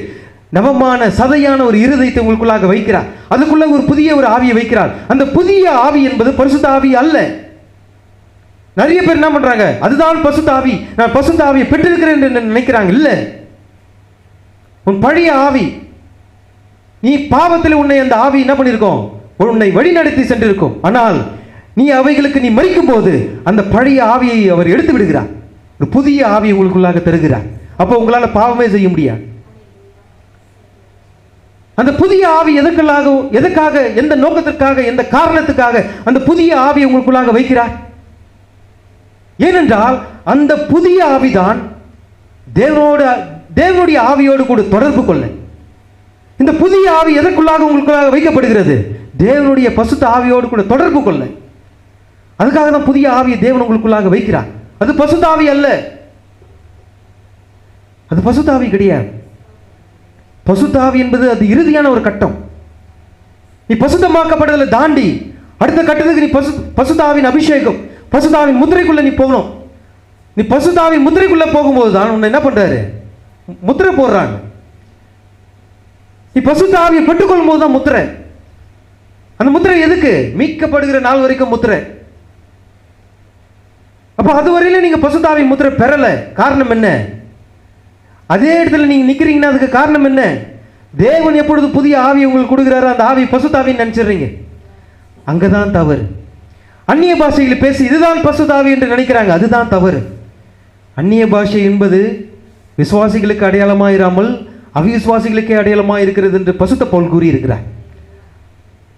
நவமான சதையான ஒரு இருதயத்தை உங்களுக்குள்ளாக வைக்கிறார். அதுக்குள்ள ஒரு புதிய ஒரு ஆவியை வைக்கிறார். அந்த புதிய ஆவி என்பது பரிசுத்த ஆவி அல்ல. நிறைய பேர் என்ன பண்றாங்க? அதுதான் பரிசுத்த ஆவி, நான் பரிசுத்த ஆவியை பெற்றிருக்கிறேன் என்று நினைக்கிறாங்க. இல்ல, உன் பழைய ஆவி, நீ பாவத்தில் உன்னை அந்த ஆவி என்ன பண்ணிருக்கோம்? உன்னை வழிநடத்தி சென்றிருக்கும். ஆனால் நீ அவைகளுக்கு நீ மரிக்கும் போது அந்த பழைய ஆவியை அவர் எடுத்து விடுகிறார், ஒரு புதிய ஆவியை உங்களுக்குள்ளாக தருகிறார். அப்போ உங்களால பாவமே செய்ய முடியாது. அந்த புதிய ஆவி எதற்காக, எந்த நோக்கத்திற்காக, எந்த காரணத்துக்காக அந்த புதிய ஆவியை உங்களுக்குள்ளாக வைக்கிறார்? ஏனென்றால் அந்த புதிய ஆவிதான் தேவனுடைய ஆவியோடு கூட தொடர்பு கொள்ள. இந்த புதிய ஆவி எதற்குள்ளாக உங்களுக்குள்ளாக வைக்கப்படுகிறது? தேவனுடைய பசுத்த ஆவியோடு கூட தொடர்பு கொள்ள. அதுக்காக தான் புதிய ஆவியை தேவன் உங்களுக்குள்ளாக வைக்கிறார். அது பசுத்த ஆவி அல்ல, அது பசுத்த ஆவி கிடையாது. பசுத்த ஆவி என்பது அது இறுதியான ஒரு கட்டம். நீ பசுத்தமாக்கப்படுதலை தாண்டி அடுத்த கட்டத்துக்கு நீ பசுத்த ஆவியின் அபிஷேகம், பசுத்த ஆவியின் முத்திரைக்குள்ள நீ போகணும். நீ பசுத்த ஆவியின் முத்திரைக்குள்ள போகும்போது தான் உன்னை என்ன பண்றாரு? முத்திரை போடுறாங்க. நீ பசுத்த ஆவியை பெற்றுக்கொள்ளும் போது தான் முத்திரை. அந்த முத்திரை எதுக்கு? மீட்கப்படுகிற நாள் வரைக்கும் முத்திரை. அப்ப அது வரையில நீங்க பசுத்த ஆவி முத்திரை பெறல. காரணம் என்ன? அதே இடத்துல நீங்க நிக்கிறீங்கன்னா அதுக்கு காரணம் என்ன? தேவன் எப்பொழுது புதிய ஆவி உங்களுக்கு கொடுக்கிறாரோ அந்த ஆவி பசுத்த ஆவின்னு நினைச்சிடுறீங்க. அங்கதான் தவறு. அந்நிய பாஷையில் பேசி இதுதான் பசுத்த ஆவி என்று நினைக்கிறாங்க. அதுதான் தவறு. அந்நிய பாஷை என்பது விசுவாசிகளுக்கு அடையாளமாயிராமல் அவிசுவாசிகளுக்கே அடையாளமாக இருக்கிறது என்று பசுத்த பவுல் கூறியிருக்கிறார்.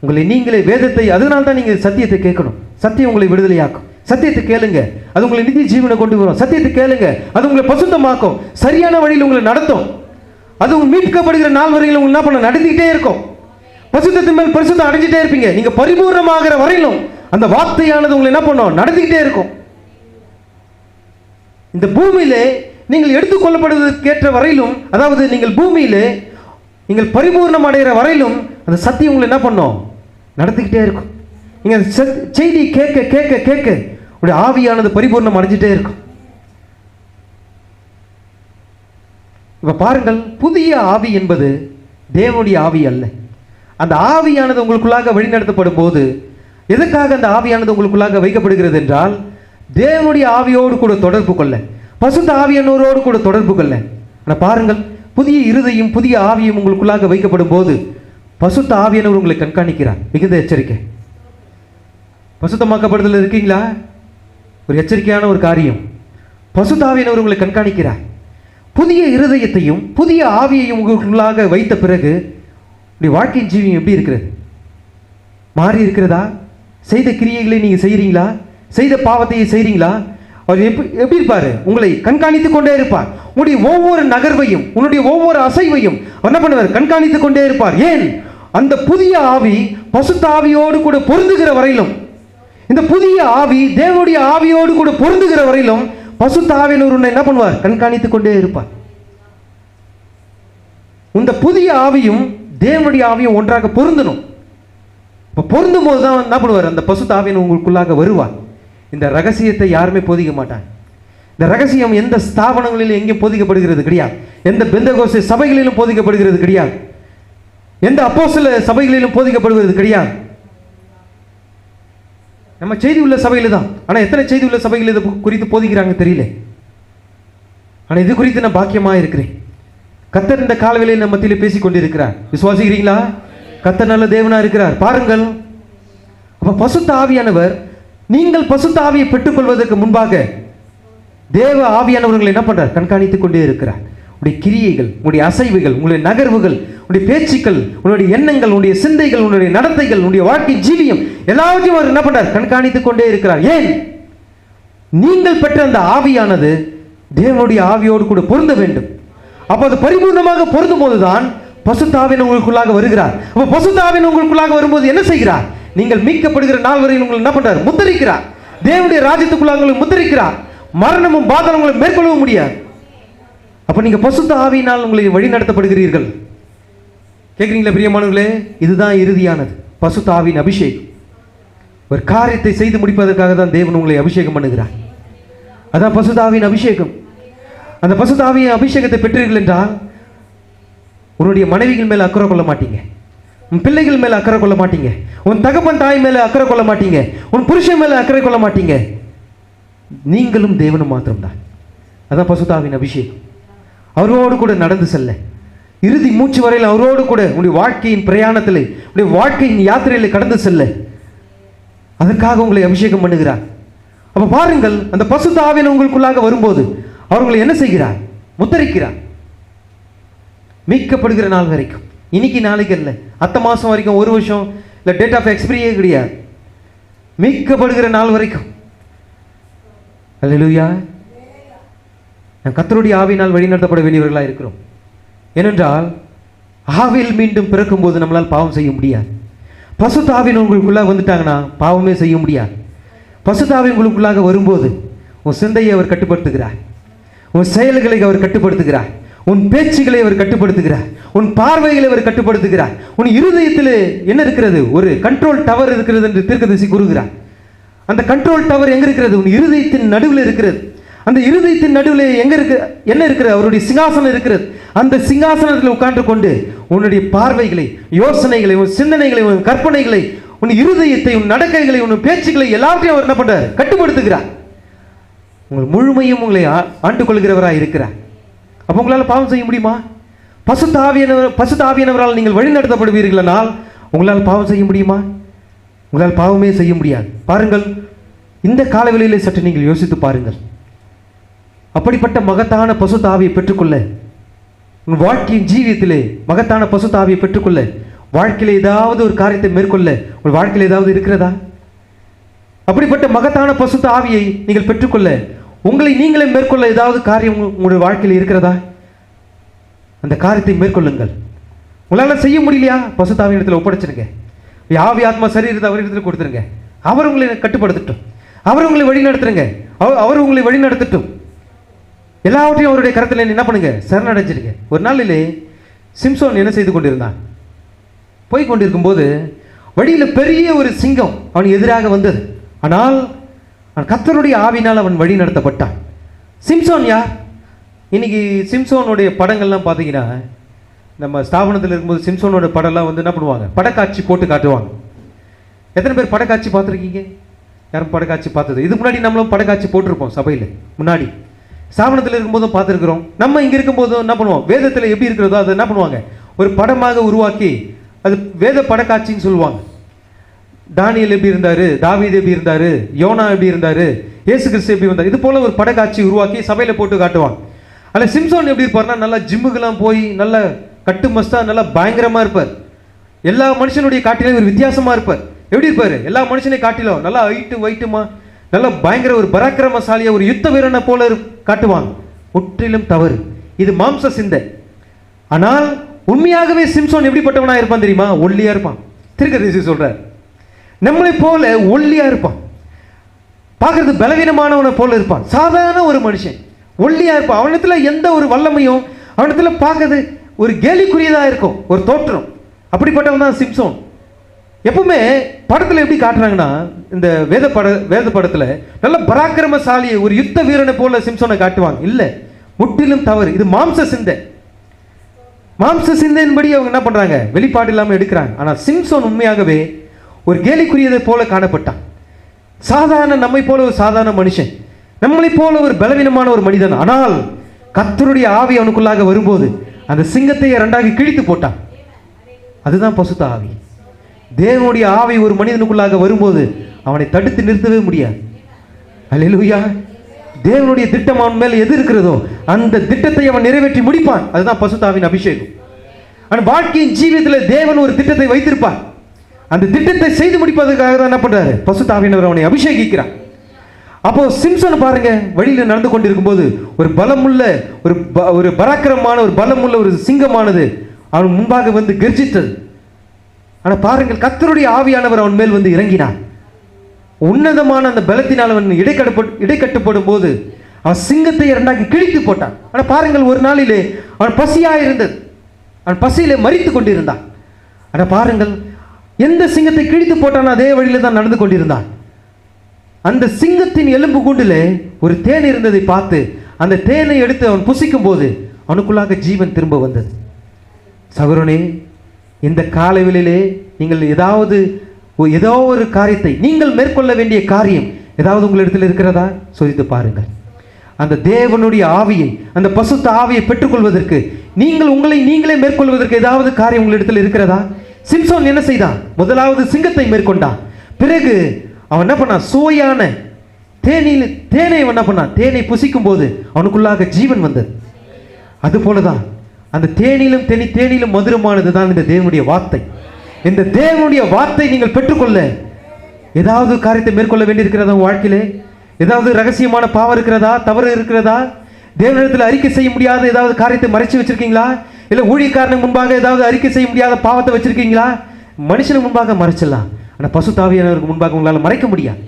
உங்களை நீங்களே வேதத்தை, அதனால தான் நீங்கள் சத்தியத்தை கேட்கணும். சத்தியம் உங்களை விடுதலையாக்கும். சத்தியத்தை கேளுங்க, அது உங்களை நித்திய ஜீவனை கொண்டு வரும். சத்தியத்தை கேளுங்க, அது உங்களை பசுத்தமாக்கும், சரியான வழியில் உங்களை நடத்தும். அது உங்க மீட்கப்படுகிற நாள் வரையில் உங்களுக்கு என்ன பண்ண நடத்திக்கிட்டே இருக்கும். பசுத்தத்தின் மேல் பரிசுத்தம் அடைஞ்சிட்டே இருப்பீங்க. நீங்க பரிபூர்ணமாகிற வரையிலும் அந்த வார்த்தையானது உங்களை என்ன பண்ணும்? நடத்திக்கிட்டே இருக்கும். இந்த பூமியிலே நீங்கள் எடுத்துக்கொள்ளப்படுவதற்கேற்ற வரையிலும், அதாவது நீங்கள் பூமியிலே நீங்கள் பரிபூர்ணம் அடைகிற வரையிலும் அந்த சத்தியம் உங்களை என்ன பண்ணும்? நடத்திக்கிட்டே இருக்கும். நீங்கள் செய்தி கேட்க கேட்க கேட்க உடைய ஆவியானது பரிபூர்ணம் அடைஞ்சிட்டே இருக்கும். இப்ப பாருங்கள், புதிய ஆவி என்பது தேவனுடைய ஆவி அல்ல. அந்த ஆவியானது உங்களுக்குள்ளாக வழிநடத்தப்படும் போது, எதுக்காக அந்த ஆவியானது உங்களுக்குள்ளாக வைக்கப்படுகிறது என்றால், தேவனுடைய ஆவியோடு கூட தொடர்பு கொள்ள, பசுத்த ஆவியானவரோடு கூட தொடர்பு கொள்ள. ஆனால் பாருங்கள், புதிய இருதையும் புதிய ஆவியும் உங்களுக்குள்ளாக வைக்கப்படும் போது பசுத்த ஆவியானவர் உங்களை கண்காணிக்கிறார். மிகுந்த எச்சரிக்கை. பசுத்தமாக்கப்படுதல் இருக்கீங்களா? ஒரு எச்சரிக்கையான ஒரு காரியம். பசுத்த ஆவியானவர் உங்களை கண்காணிக்கிறார். புதிய இருதயத்தையும் புதிய ஆவியையும் உங்களுக்குள்ளாக வைத்த பிறகு உடைய வாழ்க்கையின் ஜீவியம் எப்படி இருக்கிறது? மாறி இருக்கிறதா? செய்த கிரியைகளை நீங்கள் செய்கிறீங்களா? செய்த பாவத்தையே செய்கிறீங்களா? அவர் எப்படி இருப்பார்? உங்களை கண்காணித்துக் கொண்டே இருப்பார். உன்னுடைய ஒவ்வொரு நகர்வையும், உன்னுடைய ஒவ்வொரு அசைவையும் அவர் என்ன பண்ணுவார்? கண்காணித்துக் கொண்டே இருப்பார். ஏன்? அந்த புதிய ஆவி பசுத்த ஆவியோடு கூட பொருந்துகிற வரையிலும், இந்த புதிய ஆவி தேவனுடைய ஆவியோடு கூட பொருந்துகிற வரையிலும் பசுத்த ஆவியினர் உன்னை என்ன பண்ணுவார்? கண்காணித்துக் கொண்டே இருப்பார். இந்த புதிய ஆவியும் தேவனுடைய ஆவியும் ஒன்றாக பொருந்தணும். இப்போ பொருந்தும் போது தான் என்ன பண்ணுவார்? அந்த பசுத்த ஆவியின் உங்களுக்குள்ளாக வருவார். இந்த ரகசியத்தை யாருமே போதிக்க மாட்டாங்க. இந்த ரகசியம் எந்த ஸ்தாபனங்களிலும் எங்கேயும் போதிக்கப்படுகிறது கிடையாது. எந்த பெந்தகோஸ்தே சபைகளிலும் போதிக்கப்படுகிறது கிடையாது. எந்த அப்போஸ்தல சபைகளிலும் போதிக்கப்படுகிறது கிடையாது. நம்ம செய்தி உள்ள சபையில் தான். ஆனால் எத்தனை செய்தி உள்ள சபைகள் இது குறித்து போதிக்கிறாங்க தெரியல. ஆனால் இது குறித்து நான் பாக்கியமாக இருக்கிறேன். கர்த்தர் இந்த காலவேளையில் நம்ம மத்தியில் பேசிக் கொண்டிருக்கிறார். விசுவாசிக்கிறீங்களா? கர்த்தர் நல்ல தேவனா இருக்கிறார். பாருங்கள், அப்ப பசுத்த ஆவியானவர், நீங்கள் பசுத்த ஆவியை பெற்றுக்கொள்வதற்கு முன்பாக தேவ ஆவியானவர்களை என்ன பண்றார்? கண்காணித்துக் கொண்டே இருக்கிறார். உடைய கிரியைகள், உடைய அசைவுகள், உங்களுடைய நகர்வுகள், உடைய பேச்சுக்கள், உன்னுடைய எண்ணங்கள், உன்னுடைய சிந்தைகள், உன்னுடைய நடத்தைகள், உன்னுடைய வாழ்க்கை ஜீவியம் எல்லாவற்றையும் அவர் என்ன பண்றார்? கண்காணித்துக் கொண்டே இருக்கிறார். ஏன்? நீங்கள் பெற்ற அந்த ஆவியானது தேவனுடைய ஆவியோடு கூட பொருந்த வேண்டும். அப்ப அது பரிபூர்ணமாக பொருந்தும் போதுதான் பசுத்த ஆவியானவர் உங்களுக்குள்ளாக வருகிறார். அப்ப பசுத்த ஆவியானவர் உங்களுக்குள்ளாக வரும்போது என்ன செய்கிறார்? நீங்கள் மீட்கப்படுகிற நாள் வரையில் உங்களை என்ன பண்றார்? முத்தரிக்கிறார். தேவனுடைய ராஜ்யத்துக்குள்ளாக உங்களை முத்தரிக்கிறார். மரணமும் பாதலும் உங்களை மேற்கொள்ளவும் முடியாது. அப்ப நீங்க பசுத்த ஆவியினால் உங்களை வழி நடத்தப்படுகிறீர்கள். கேட்குறீங்களா பிரியமானவர்களே? இதுதான் இறுதியானது, பசுத்த ஆவியின் அபிஷேகம். ஒரு காரியத்தை செய்து முடிப்பதற்காக தான் தேவன் உங்களை அபிஷேகம் பண்ணுகிறார். அதான் பசுத்த ஆவியின் அபிஷேகம். அந்த பசுத்த ஆவியின் அபிஷேகத்தை பெற்றீர்கள் என்றால் உன்னுடைய மனைவிகள் மேல அக்கறை கொள்ள மாட்டீங்க, உன் பிள்ளைகள் மேல அக்கறை கொள்ள மாட்டீங்க, உன் தகப்பன் தாய் மேல அக்கறை கொள்ள மாட்டீங்க, உன் புருஷன் மேல அக்கறை கொள்ள மாட்டீங்க. நீங்களும் தேவனும் மாத்திரம்தான். அதான் பசுத்த ஆவியின் அபிஷேகம். அவரோடு கூட நடந்து செல்ல, இறுதி மூச்சு வரையில் அவரோடு கூட உன்னுடைய வாழ்க்கையின் பிரயாணத்தில், உன்னுடைய வாழ்க்கையின் யாத்திரையில் கடந்து செல்ல, அதற்காக உங்களை அபிஷேகம் பண்ணுகிறார். அப்ப பாருங்கள், அந்த பசுத்த ஆவியின் உங்களுக்குள்ளாக வரும்போது அவர்களை என்ன செய்கிறார்? முத்தரிக்கிறார். மீட்கப்படுகிற நாள் வரைக்கும், இன்னைக்கு நாளைக்கு இல்லை, அத்த மாசம் வரைக்கும், ஒரு வருஷம் இல்லை, டேட் ஆஃப் எக்ஸ்பிரியே கிடையாது. மீட்கப்படுகிற நாள் வரைக்கும். அல்லேலூயா. கர்த்தருடைய ஆவியினால் வழிநடத்தப்பட வேண்டியவர்களாக இருக்கிறோம். ஏனென்றால் ஆவியில் மீண்டும் பிறக்கும் போது நம்மளால் பாவம் செய்ய முடியாது. பசுத்த ஆவியின் உங்களுக்குள்ளாக வந்துட்டாங்கன்னா பாவமே செய்ய முடியாது. பசுத்த ஆவி உங்களுக்குள்ளாக வரும்போது உன் சிந்தையை அவர் கட்டுப்படுத்துகிறார், உன் செயல்களை அவர் கட்டுப்படுத்துகிறார், உன் பேச்சுகளை அவர் கட்டுப்படுத்துகிறார், உன் பார்வைகளை அவர் கட்டுப்படுத்துகிறார். உன் இருதயத்தில் என்ன இருக்கிறது? ஒரு கண்ட்ரோல் டவர் இருக்கிறது என்று தீர்க்கதரிசி கூறுகிறார். அந்த கண்ட்ரோல் டவர் எங்க இருக்கிறது? உன் இருதயத்தின் நடுவில் இருக்கிறது. அந்த இருதயத்தின் நடுவில் எங்க இருக்கு, என்ன இருக்கிறது? அவருடைய சிங்காசனம் இருக்கிறது. அந்த சிங்காசனத்தில் உட்கார்ந்து கொண்டு உன்னுடைய பார்வைகளை, யோசனைகளை, உன் சிந்தனைகளை, உன் கற்பனைகளை, உன் இருதயத்தை, உன் நடக்கைகளை, உன் பேச்சுக்களை எல்லாத்தையும் அவர் என்ன பண்றார்? கட்டுப்படுத்துகிறார். உங்கள் முழுமையும் உங்களை ஆண்டு கொள்கிறவராக இருக்கிறார். அப்போ உங்களால் பாவம் செய்ய முடியுமா? பசுத்த ஆவியானவரால் நீங்கள் வழிநடத்தப்படுவீர்களானால் உங்களால் பாவம் செய்ய முடியுமா? உங்களால் பாவமே செய்ய முடியாது. பாருங்கள், இந்த காலவெளியிலே சற்று நீங்கள் யோசித்து பாருங்கள். அப்படிப்பட்ட மகத்தான பசுத்த ஆவியை பெற்றுக்கொள்ள, உன் வாழ்க்கையின் ஜீவியத்திலே மகத்தான பசுத்த ஆவியை பெற்றுக்கொள்ள, வாழ்க்கையில் ஏதாவது ஒரு காரியத்தை மேற்கொள்ள உங்கள் வாழ்க்கையில் ஏதாவது இருக்கிறதா? அப்படிப்பட்ட மகத்தான பசுத்த ஆவியை நீங்கள் பெற்றுக்கொள்ள, உங்களை நீங்களே மேற்கொள்ள ஏதாவது காரியம் உங்களுடைய வாழ்க்கையில் இருக்கிறதா? அந்த காரியத்தை மேற்கொள்ளுங்கள். உங்களால் செய்ய முடியலையா? பசுத்த ஆவியின் இடத்துல ஒப்படைச்சிருங்க. ஆவி ஆத்மா சரீரத்தை அவரிடத்தில் கொடுத்துருங்க. அவர் உங்களை கட்டுப்படுத்தட்டும். அவர் உங்களை வழி நடத்துருங்க. அவர் உங்களை வழி நடத்தட்டும். எல்லாவற்றையும் அவருடைய கருத்தில் என்ன பண்ணுங்க? சரணடைஞ்சிருங்க. ஒரு நாளிலே சிம்சோன் என்ன செய்து கொண்டிருந்தான்? போய் கொண்டிருக்கும் போது வழியில் பெரிய ஒரு சிங்கம் அவன் எதிராக வந்தது. ஆனால் அவன் கர்த்தருடைய ஆவினால் அவன் வழி நடத்தப்பட்டான். சிம்சோன் யார்? இன்னைக்கு சிம்சோனுடைய படங்கள்லாம் பார்த்தீங்கன்னா, நம்ம ஸ்தாபனத்தில் இருக்கும்போது சிம்சோனோட படம்லாம் வந்து என்ன பண்ணுவாங்க? படக்காட்சி போட்டு காட்டுவாங்க. எத்தனை பேர் படக்காட்சி பார்த்துருக்கீங்க? யாரும் படக்காட்சி பார்த்தது? இதுக்கு முன்னாடி நம்மளும் படக்காட்சி போட்டிருப்போம் சபையில். முன்னாடி ஸ்தாபனத்தில் இருக்கும்போதும் பார்த்துருக்குறோம். நம்ம இங்கே இருக்கும்போதும் என்ன பண்ணுவோம்? வேதத்தில் எப்படி இருக்கிறதோ அதை என்ன பண்ணுவாங்க? ஒரு படமாக உருவாக்கி அது வேத படக்காட்சின்னு சொல்லுவாங்க. தானியேல் எப்படி இருந்தார், தாவீது எப்படி இருந்தார், யோனா எப்படி இருந்தார், இயேசு கிறிஸ்து எப்படி வந்தார், இது போல ஒரு படக்காட்சி உருவாக்கி சபையில் போட்டு காட்டுவாங்க. அதில் சிம்சோன் எப்படி இருப்பார்னா, நல்லா ஜிம்முக்கெல்லாம் போய் நல்ல கட்டு மஸ்தா நல்லா பயங்கரமாக இருப்பார். எல்லா மனுஷனுடைய காட்டிலும் ஒரு வித்தியாசமாக இருப்பார். எப்படி இருப்பார்? எல்லா மனுஷனை காட்டிலும் நல்லா வைட்டுமா நல்லா பயங்கர ஒரு பராக்கிரமசாலியா, ஒரு யுத்த வீரனை போல காட்டுவாங்க. முற்றிலும் தவறு. இது மாம்ச சிந்தை. ஆனால் உண்மையாகவே சிம்சோன் எப்படிப்பட்டவனாக இருப்பான் தெரியுமா? ஒல்லியா இருப்பான். தீர்க்கதரிசி சொல்றார், நம்மளை போல ஒல்லியா இருப்பான். பார்க்கறது பலவீனமானவனை போல இருப்பான். சாதாரண ஒரு மனுஷன் ஒல்லியா இருப்பான். அவனத்துல எந்த ஒரு வல்லமையும், அவனத்துல பார்க்கறது ஒரு கேலிக்குரியதா இருக்கும் ஒரு தோற்றம். அப்படிப்பட்டவன் தான் சிம்சோன். எப்பவுமே படத்தில் எப்படி காட்டுறாங்கன்னா, இந்த வேத படத்தில் நல்ல பராக்கிரமசாலியை, ஒரு யுத்த வீரனை போல சிம்சோனை காட்டுவாங்க. இல்லை, முற்றிலும் தவறு. இது மாம்ச சிந்தை. மாம்ச சிந்தையின்படி அவங்க என்ன பண்றாங்க? வெளிப்பாடு இல்லாமல் எடுக்கிறாங்க. ஆனால் சிம்சோன் உண்மையாகவே ஒரு கேலிக்குரியதை போல காணப்பட்டான். சாதாரண நம்மை போல ஒரு சாதாரண மனுஷன், நம்மளை போல ஒரு பலவீனமான ஒரு மனிதன். ஆனால் கர்த்தருடைய ஆவி அவனுக்குள்ளாக வரும்போது அந்த சிங்கத்தை இரண்டாக கிழித்து போட்டான். அதுதான் பசுத்த ஆவி. தேவனுடைய ஆவி ஒரு மனிதனுக்குள்ளாக வரும்போது அவனை தடுத்து நிறுத்தவே முடியாது. அல்லேலூயா. தேவனுடைய திட்டம் அவன் மேல் எது இருக்கிறதோ அந்த திட்டத்தை அவன் நிறைவேற்றி முடிப்பான். அதுதான் பசுத்த ஆவியின் அபிஷேகம். அவன் வாழ்க்கையின் ஜீவியத்தில் தேவன் ஒரு திட்டத்தை வைத்திருப்பான். அந்த திட்டத்தை செய்து முடிப்பதற்காக தான் என்ன பண்றாரு? பசுத்த ஆவியானவர் அவனை அபிஷேகிக்கிறான். அப்போ சிம்சன் பாருங்க, வழியில் நடந்து கொண்டிருக்கும் போது ஒரு பலமுள்ள ஒரு பராக்கிரமான ஒரு பலமுள்ள ஒரு சிங்கமானது அவன் முன்பாக வந்து கர்ஜித்தது. ஆனால் பாருங்கள், கர்த்தருடைய ஆவியானவர் அவன் மேல் வந்து இறங்கினார். உன்னதமான அந்த பலத்தினால் அவன் இடைக்கட்டப்படும் போது அவன் சிங்கத்தை இரண்டாக்கி கிழித்து போட்டான். ஆனால் பாருங்கள், ஒரு நாளிலே அவன் பசியாக இருந்தது. அவன் பசியிலே மரித்து கொண்டிருந்தான். ஆனால் பாருங்கள், எந்த சிங்கத்தை கிழித்து போட்டான் அதே வழியில தான் நடந்து கொண்டிருந்தான். அந்த சிங்கத்தின் எலும்பு கூண்டிலே ஒரு தேன் இருந்ததை பார்த்து அந்த தேனை எடுத்து அவன் புசிக்கும் போது அவனுக்குள்ளாக ஜீவன் திரும்ப வந்தது. சகோதரனே, இந்த காலவெளியிலே நீங்கள் ஏதோ ஒரு காரியத்தை நீங்கள் மேற்கொள்ள வேண்டிய காரியம் ஏதாவது உங்களிடத்தில் இருக்கிறதா? சோதித்து பாருங்கள். அந்த தேவனுடைய ஆவியை, அந்த பசுத்த ஆவியை பெற்றுக்கொள்வதற்கு, நீங்கள் உங்களை நீங்களே மேற்கொள்வதற்கு ஏதாவது காரியம் உங்களிடத்தில் இருக்கிறதா? சிம்சோன் என்ன செய்தான்? முதலாவது சிங்கத்தை மேற்கொண்டான். பிறகு அவன் என்ன பண்ணான்? சுவையான தேனை என்ன பண்ணான்? தேனை புசிக்கும் போது அவனுக்குள்ளாக ஜீவன் வந்தது. அது போலதான் அந்த தேனிலும் மதுரமானது தான் இந்த தேவனுடைய வார்த்தை. இந்த தேவனுடைய வார்த்தை நீங்கள் பெற்றுக்கொள்ள ஏதாவது காரியத்தை மேற்கொள்ள வேண்டியிருக்கிறதா? வாழ்க்கையிலே ஏதாவது ரகசியமான பாவம் இருக்கிறதா? தவறு இருக்கிறதா? தேவனிடத்தில் அறிக்கை செய்ய முடியாத ஏதாவது காரியத்தை மறைச்சு வச்சிருக்கீங்களா? இல்லை ஊழியக்காரனுக்கு முன்பாக ஏதாவது அறிக்கை செய்ய முடியாத பாவத்தை வச்சிருக்கீங்களா? மனுஷனுக்கு முன்பாக மறைச்சிடலாம், ஆனால் பசுத்த ஆவியானவருக்கு முன்பாக உங்களால் மறைக்க முடியாது.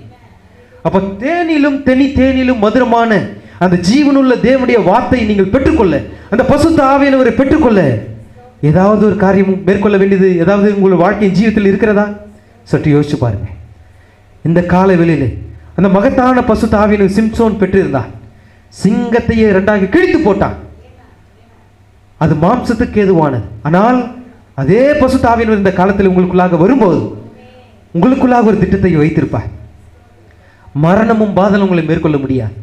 அப்போ தேனிலும் மதுரமான அந்த ஜீவனுள்ள தேவனுடைய வார்த்தையை நீங்கள் பெற்றுக்கொள்ள, அந்த பசுத்த ஆவியானவரை பெற்றுக்கொள்ள ஏதாவது ஒரு காரியம் மேற்கொள்ள வேண்டியது ஏதாவது உங்கள் வாழ்க்கையின் ஜீவிதத்தில் இருக்கிறதா? சற்று யோசிச்சு பாருங்க. இந்த கால வேளையிலே அந்த மகத்தான பசுத்த ஆவியானவர் சிம்சோன் பெற்றிருந்தார். சிங்கத்தையே இரண்டாக கிழித்து போட்டான். அது மாம்சத்துக்கு ஏதுவானது. ஆனால் அதே பசுத்த ஆவியானவர் இந்த காலத்தில் உங்களுக்குள்ளாக வரும்போது உங்களுக்குள்ளாக ஒரு திட்டத்தை வைத்திருப்பார். மரணமும் பாதலும் உங்களை மேற்கொள்ள முடியாது.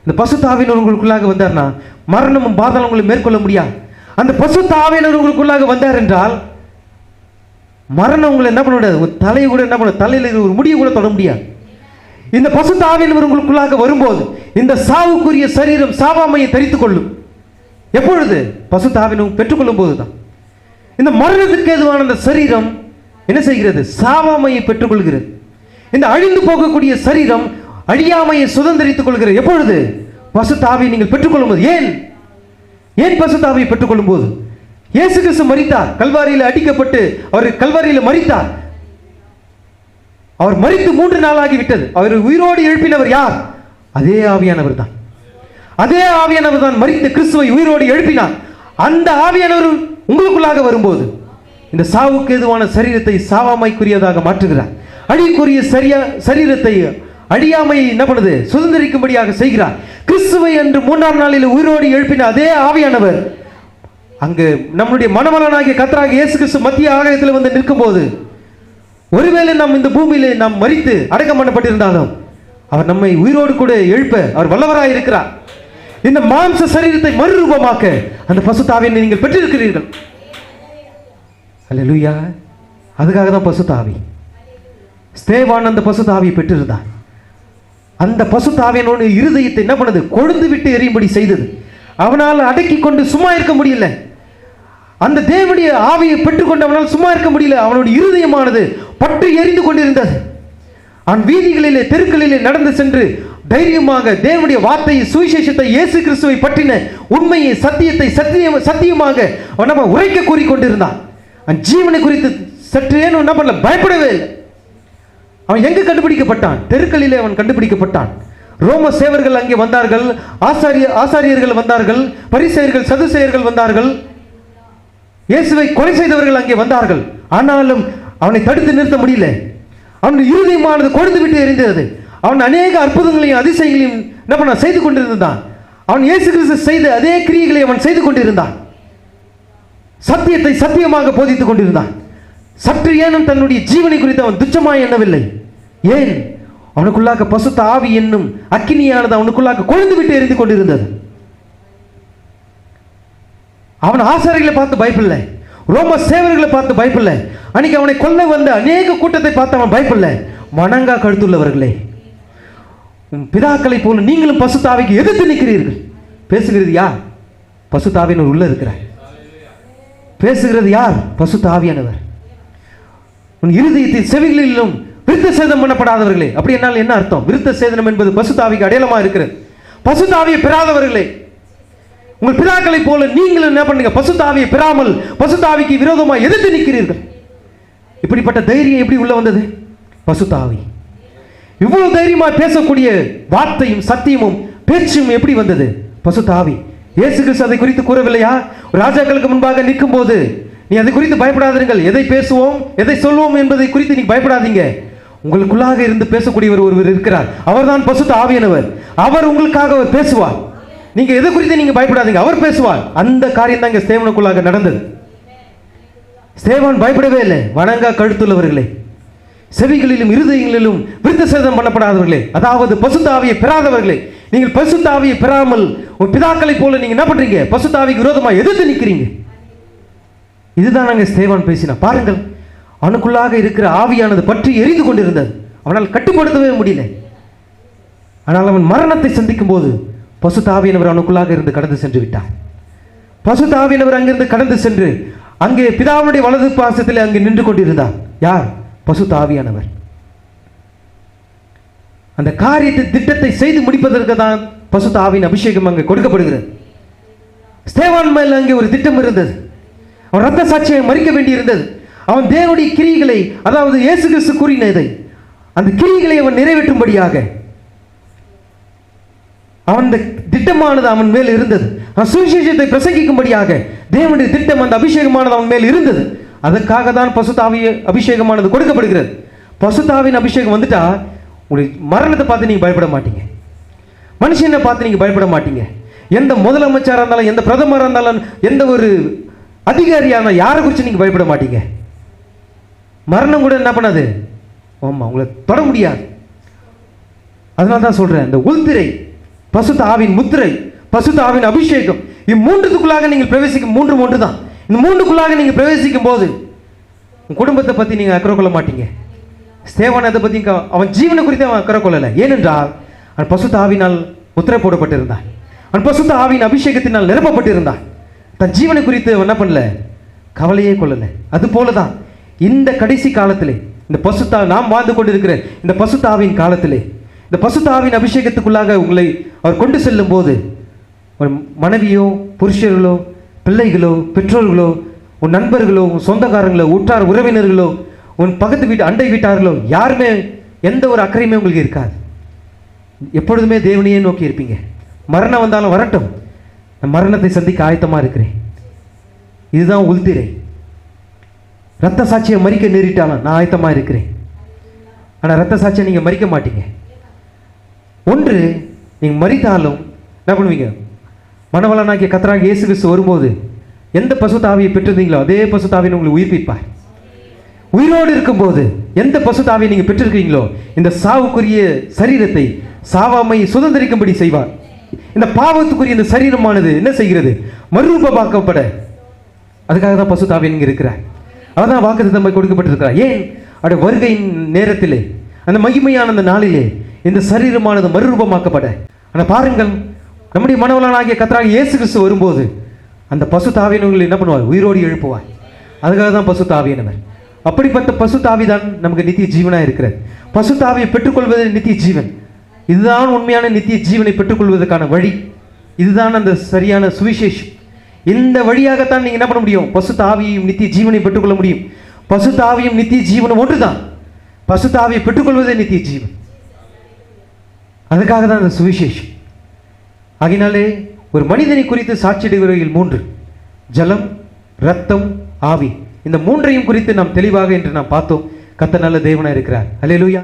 இந்த பசுத்த ஆவியானவர் உங்களுக்குள்ளாக வந்தார்னா மரணமும் பாதலும் உங்களை மேற்கொள்ள முடியாது. அந்த பசுத்த ஆவியானவர் உங்களுக்குள்ளாக வந்தார் என்றால் மரணம் உங்களை என்ன பண்ண முடியாது. ஒரு தலையை கூட என்ன பண்ண, தலையில் ஒரு முடியை கூட தொட முடியாது. இந்த பசுத்த ஆவியானவர் உங்களுக்குள்ளாக வரும்போது இந்த சாவுக்குரிய சரீரம் சாவாமையை தரித்துக் கொள்ளும். எப்பொழுது? பசுத்த ஆவியானவர் பெற்றுக்கொள்ளும் போதுதான். இந்த மரணத்துக்கு எதுவான அந்த சரீரம் என்ன செய்கிறது? சாவாமையை பெற்றுக்கொள்கிறது. இந்த அழிந்து போகக்கூடிய சரீரம் அழியாமையை சுதந்திரித்துக் கொள்கிறது. எப்பொழுது? பசுத்த ஆவியை நீங்கள் பெற்றுக்கொள்ளும் போது. ஏன் பசுத்த ஆவியை பெற்றுக்கொள்ளும் போது? இயேசு கிறிஸ்து மரித்தார், கல்வாரியில் அடிக்கப்பட்டு அவர் கல்வாரியில் மரித்தார். அவர் மரித்து 3 நாளாகி விட்டது. அவர் உயிரோடு எழுப்பினவர் யார்? அதே ஆவியானவர் தான். அதே ஆவியானவர் தான் மரித்த கிறிஸ்துவை உயிரோடு எழுப்பினார். அந்த ஆவியானவர் உங்களுக்குள்ளாக வரும்போது இந்த சாவுக்கு எதுவான சரீரத்தை சாவாமைக்குரியதாக மாற்றுகிறார். அழிக்குரிய சரீரத்தை அழியாமையை என்ன பண்ணுது? சுதந்திரிக்கும்படியாக செய்கிறார். கிறிஸ்துவை அன்று 3ஆம் நாளில் உயிரோடு எழுப்பின அதே ஆவியானவர் அங்கு நம்முடைய மணமகனாகிய கர்த்தராகிய இயேசு கிறிஸ்து மத்திய ஆகாயத்தில் வந்து நிற்கும் போது ஒருவேளை நாம் இந்த பூமியிலே நாம் மரித்து அடக்கம் பண்ணப்பட்டிருந்தாலும் அவர் நம்மை உயிரோடு கூட எழுப்ப அவர் வல்லவராய் இருக்கிறார். இந்த மாம்ச சரீரத்தை மறுரூபமாக்க அந்த பசுத்த ஆவியை நீங்கள் பெற்றிருக்கிறீர்கள். அல்லேலூயா. அதுக்காக தான் பசுத்த ஆவி. ஸ்தேவான் அந்த பசுத்த ஆவியை பெற்றிருந்தார். அந்த பசுத்த ஆவியினோட இருதயத்தை என்ன பண்ணது? கொழுந்து விட்டு எரியும்படி செய்தது. அவனால் அடக்கி கொண்டு சும்மா இருக்க முடியல. அந்த தேவனுடைய ஆவியை பெற்றுக்கொண்டு அவனால் சும்மா இருக்க முடியல. அவனுடைய இருதயமானது பற்றி எரிந்து கொண்டிருந்தது. அவன் வீதிகளிலே தெருக்களிலே நடந்து சென்று தைரியமாக தேவனுடைய வார்த்தையை, சுவிசேஷத்தை, இயேசு கிறிஸ்துவை பற்றின உண்மையை, சத்தியத்தை சத்தியமாக அவன் நம்ம உரைக்க கூறிக்கொண்டிருந்தான். அவன் ஜீவனை குறித்து சற்றேனும் என்ன பண்ணல, பயப்படவே இல்லை. அவன் எங்கு கண்டுபிடிக்கப்பட்டான்? தெருக்களிலே அவன் கண்டுபிடிக்கப்பட்டான். ரோம சேவர்கள் அங்கே வந்தார்கள், ஆசாரியர்கள் வந்தார்கள், பரிசேயர்கள் சதுசேயர்கள் வந்தார்கள், இயேசுவை கொலை செய்தவர்கள் அங்கே வந்தார்கள். ஆனாலும் அவனை தடுத்து நிறுத்த முடியல. அவன் இருதயமானது கொழுந்து விட்டு எரிந்தது. அவன் அநேக அற்புதங்களையும் அதிசயங்களையும் என்ன பண்ண செய்து கொண்டிருந்தான். அவன் இயேசு கிறிஸ்து செய்த அதே கிரியைகளை அவன் செய்து கொண்டிருந்தான். சத்தியத்தை சத்தியமாக போதித்துக் கொண்டிருந்தான். சற்று ஏனும் தன்னுடைய ஜீவனை குறித்து அவன் துச்சமாய் எண்ணவில்லை. ஏன்? அவனுக்குள்ளாக பசுத்த ஆவி என்னும் அக்கினியானது அவனுக்குள்ளாக கொழுந்து விட்டு எரிந்து கொண்டிருந்தது. அவன் ஆசாரிகளை பார்த்து பயப்படல, ரோம சேவர்களை பார்த்து பயப்படல, அன்னைக்கு அவனை கொல்ல வந்த அநேக கூட்டத்தை பார்த்து அவன் பயப்படல. மணங்கா கழுத்துள்ளவர்களே, பிதாக்களை போல நீங்களும் பசுத்த ஆவிக்கு எதிர்த்து நிற்கிறீர்கள். பேசுகிறது யார்? பசுத்த ஆவியானவர் உள்ள இருக்கிறார். பேசுகிறது யார்? பசுத்த ஆவியானவர். உன் இருதயத்தின் செவிகளிலும் விருத்த சேதனம் பண்ணப்படாதவர்களே. அப்படி என்னால் என்ன அர்த்தம்? விருத்த சேதனம் என்பது பசுத்த ஆவிக்கு அடையாளமா இருக்கிறது. பசுத்த ஆவியை பெறாதவர்களே, உங்கள் பிதாக்களை போல நீங்களும் என்ன பண்ணுங்க? பசுத்த ஆவியை பெறாமல் பசுத்த ஆவிக்கு விரோதமாக எதிர்த்து நிற்கிறீர்கள். இப்படிப்பட்ட தைரியம் எப்படி உள்ள வந்தது? பசுத்த ஆவி. இவ்வளவு தைரியமா பேசக்கூடிய வார்த்தையும் சத்தியமும் பேச்சும் எப்படி வந்தது? பசுத்த ஆவி. இயேசு கிறிஸ்து அதை குறித்து கூறவில்லையா? ராஜாக்களுக்கு முன்பாக நிற்கும் போது நீ அதை குறித்து பயப்படாதீர்கள், எதை பேசுவோம் எதை சொல்வோம் என்பதை குறித்து நீ பயப்படாதீங்க, உங்களுக்குள்ளாக இருந்து பேசக்கூடியவர் ஒருவர் இருக்கிறார், அவர்தான் பசுத்த ஆவியானவர். அவர் உங்களுக்காக பேசுவார். நீங்க எதை குறித்து நீங்க பயப்படாதீங்க, அவர் பேசுவார். அந்த காரியம் தான் இங்க ஸ்தேவானுக்குள்ளாக நடந்தது. ஸ்தேவான் பயப்படவே இல்லை. வணங்கா கழுத்துள்ளவர்களே, செவிகளிலும் இருதயங்களிலும் விருத்த சேதனம் பண்ணப்படாதவர்களே, அதாவது பசுத்த ஆவியை பெறாதவர்களே, நீங்கள் பசுத்த ஆவியை பெறாமல் ஒரு பிதாக்களை போல நீங்க என்ன பண்றீங்க? பசுத்த ஆவிக்கு விரோதமாக எதிர்த்து நிற்கிறீங்க. இதுதான் நாங்கள் ஸ்தேவான் பேசினா. பாருங்கள், அவனுக்குள்ளாக இருக்கிற ஆவியானது பற்றி எரிந்து கொண்டிருந்தது. அவனால் கட்டுப்படுத்தவே முடியல. ஆனால் அவன் மரணத்தை சந்திக்கும் போது பசுத்த ஆவியானவர் அவனுக்குள்ளாக இருந்து கடந்து சென்று விட்டார். பசுத்த ஆவியானவர் அங்கிருந்து கடந்து சென்று அங்கே பிதாவுடைய வலது பாசத்தில் அங்கே நின்று கொண்டிருந்தார். யார்? பசுத்த ஆவியானவர். அந்த காரியத்தை திட்டத்தை செய்து முடிப்பதற்கு தான் பசுத்த ஆவியின் அபிஷேகம் அங்கே கொடுக்கப்படுகிறது. ஸ்தேவான் மேல் அங்கே ஒரு திட்டம் இருந்தது. அவன் ரத்த சாட்சியை மறிக்க வேண்டியிருந்தது. அவன் தேவனுடைய கிரியைகளை, அதாவது இயேசு கிறிஸ்து கூறினதை, அந்த கிரியைகளை அவன் நிறைவேற்றும்படியாக அவன் திட்டமானது அவன் மேல் இருந்தது. அவன் சுவிசேஷத்தை பிரசங்கிக்கும்படியாக தேவனுடைய திட்டம், அந்த அபிஷேகமானது அவன் மேல் இருந்தது. அதற்காக தான் பசுத்த ஆவி அபிஷேகமானது கொடுக்கப்படுகிறது. பசுத்த ஆவியின் அபிஷேகம் வந்துட்டா உங்களுடைய மரணத்தை பார்த்து நீங்க பயப்பட மாட்டீங்க. மனுஷனை பார்த்து நீங்கள் பயப்பட மாட்டீங்க. எந்த முதலமைச்சராக இருந்தாலும், எந்த பிரதமராக இருந்தாலும், எந்த ஒரு அதிகாரியான யாரை குறித்து நீங்கள் பயப்பட மாட்டீங்க. மரணம் கூட என்ன பண்ணாது, ஆமாம், உங்களை தொட முடியாது. அதனால தான் சொல்கிறேன், இந்த உள்திரை, பசுத்த ஆவின் முத்திரை, பசுத்த ஆவின் அபிஷேகம், இம்மூன்றுக்குள்ளாக நீங்கள் பிரவேசிக்கும் மூன்று தான். இந்த மூன்றுக்குள்ளாக நீங்கள் பிரவேசிக்கும் போது உங்கள் குடும்பத்தை பற்றி நீங்கள் அக்கறை கொள்ள மாட்டீங்க. ஸ்தேவானதை பற்றி அவன் ஜீவனை குறித்து அவன் அக்கறை கொள்ளலை. ஏனென்றால் அவன் பசுத்த ஆவினால் முத்திரை போடப்பட்டிருந்தான். அவன் பசுத்த ஆவின் அபிஷேகத்தினால் நிரப்பப்பட்டிருந்தான். தன் ஜீவனை குறித்து அவன் என்ன பண்ணல, கவலையே கொள்ளலை. அது போல தான் இந்த கடைசி காலத்திலே, இந்த பசுத்தா நாம் வாழ்ந்து கொண்டிருக்கிற இந்த பசுத்தாவின் காலத்திலே, இந்த பசுத்தாவின் அபிஷேகத்துக்குள்ளாக உங்களை அவர் கொண்டு செல்லும் போது, ஒரு மனைவியோ புருஷர்களோ பிள்ளைகளோ பெற்றோர்களோ உன் நண்பர்களோ உன் சொந்தக்காரங்களோ உற்றார் உறவினர்களோ உன் பக்கத்து வீட்டு அண்டை வீட்டார்களோ யாருமே எந்த ஒரு அக்கறையுமே உங்களுக்கு இருக்காது. எப்பொழுதுமே தேவனையே நோக்கி இருப்பீங்க. மரணம் வந்தாலும் வரட்டும், நான் மரணத்தை சந்திக்க ஆயத்தமாக இருக்கிறேன். இதுதான் உள்திரை. ரத்த சாட்சியை மறிக்க நேரிட்டாலும் நான் ஆயத்தமாக இருக்கிறேன். ஆனால் ரத்த சாட்சியை நீங்கள் மறிக்க மாட்டீங்க. ஒன்று, நீங்கள் மறித்தாலும் என்ன பண்ணுவீங்க, மனவளனாகிய கர்த்தராகிய இயேசு கிறிஸ்து வரும்போது எந்த பசுத்தாவியை பெற்றிருந்தீங்களோ அதே பசுத்தாவியை உங்களை உயிர்ப்பிப்பார். உயிரோடு இருக்கும்போது எந்த பசுத்தாவியை நீங்கள் பெற்றிருக்கீங்களோ இந்த சாவுக்குரிய சரீரத்தை சாவாமை சுதந்திரிக்கும்படி செய்வார். இந்த பாவத்துக்குரிய இந்த சரீரமானது என்ன செய்கிறது, மறுரூபமாக்கப்பட. அதுக்காக தான் பசுத்தாவி இங்கே இருக்கிறார். அதான் வாக்குத்தத்தம் கொடுக்கப்பட்டிருக்கிறார். ஏன், அவருடைய வருகையின் நேரத்திலே, அந்த மகிமையான அந்த நாளிலே இந்த சரீரமானது மறுரூபமாக்கப்பட. ஆனால் பாருங்கள், நம்முடைய மனவளனாகிய கர்த்தராகிய இயேசு கிறிஸ்து வரும்போது அந்த பசுத்தாவியனவங்களை என்ன பண்ணுவார், உயிரோடு எழுப்புவார். அதுக்காக தான் பசுத்தாவியனவர். அப்படிப்பட்ட பசுத்தாவி தான் நமக்கு நித்திய ஜீவனாக இருக்கிறது. பசுத்தாவியை பெற்றுக்கொள்வது நித்திய ஜீவன். இதுதான் உண்மையான நித்திய ஜீவனை பெற்றுக்கொள்வதற்கான வழி. இதுதான் அந்த சரியான சுவிசேஷம். இந்த வழியாகத்தான் நீங்கள் என்ன பண்ண முடியும், பசுத்தாவியையும் நித்திய ஜீவனை பெற்றுக்கொள்ள முடியும். பசுத்தாவியும் நித்திய ஜீவனும் ஒன்று தான். பசுத்தாவியை பெற்றுக்கொள்வதே நித்திய ஜீவன். அதுக்காக தான் அந்த சுவிசேஷம். ஆகினாலே ஒரு மனிதனை குறித்து சாட்சியிடுகிறவர்கள் 3: ஜலம், இரத்தம், ஆவி. இந்த மூன்றையும் குறித்து நாம் தெளிவாக என்று நாம் பார்த்தோம். கர்த்தர் நல்ல தேவனாக இருக்கிறார். அல்லேலூயா.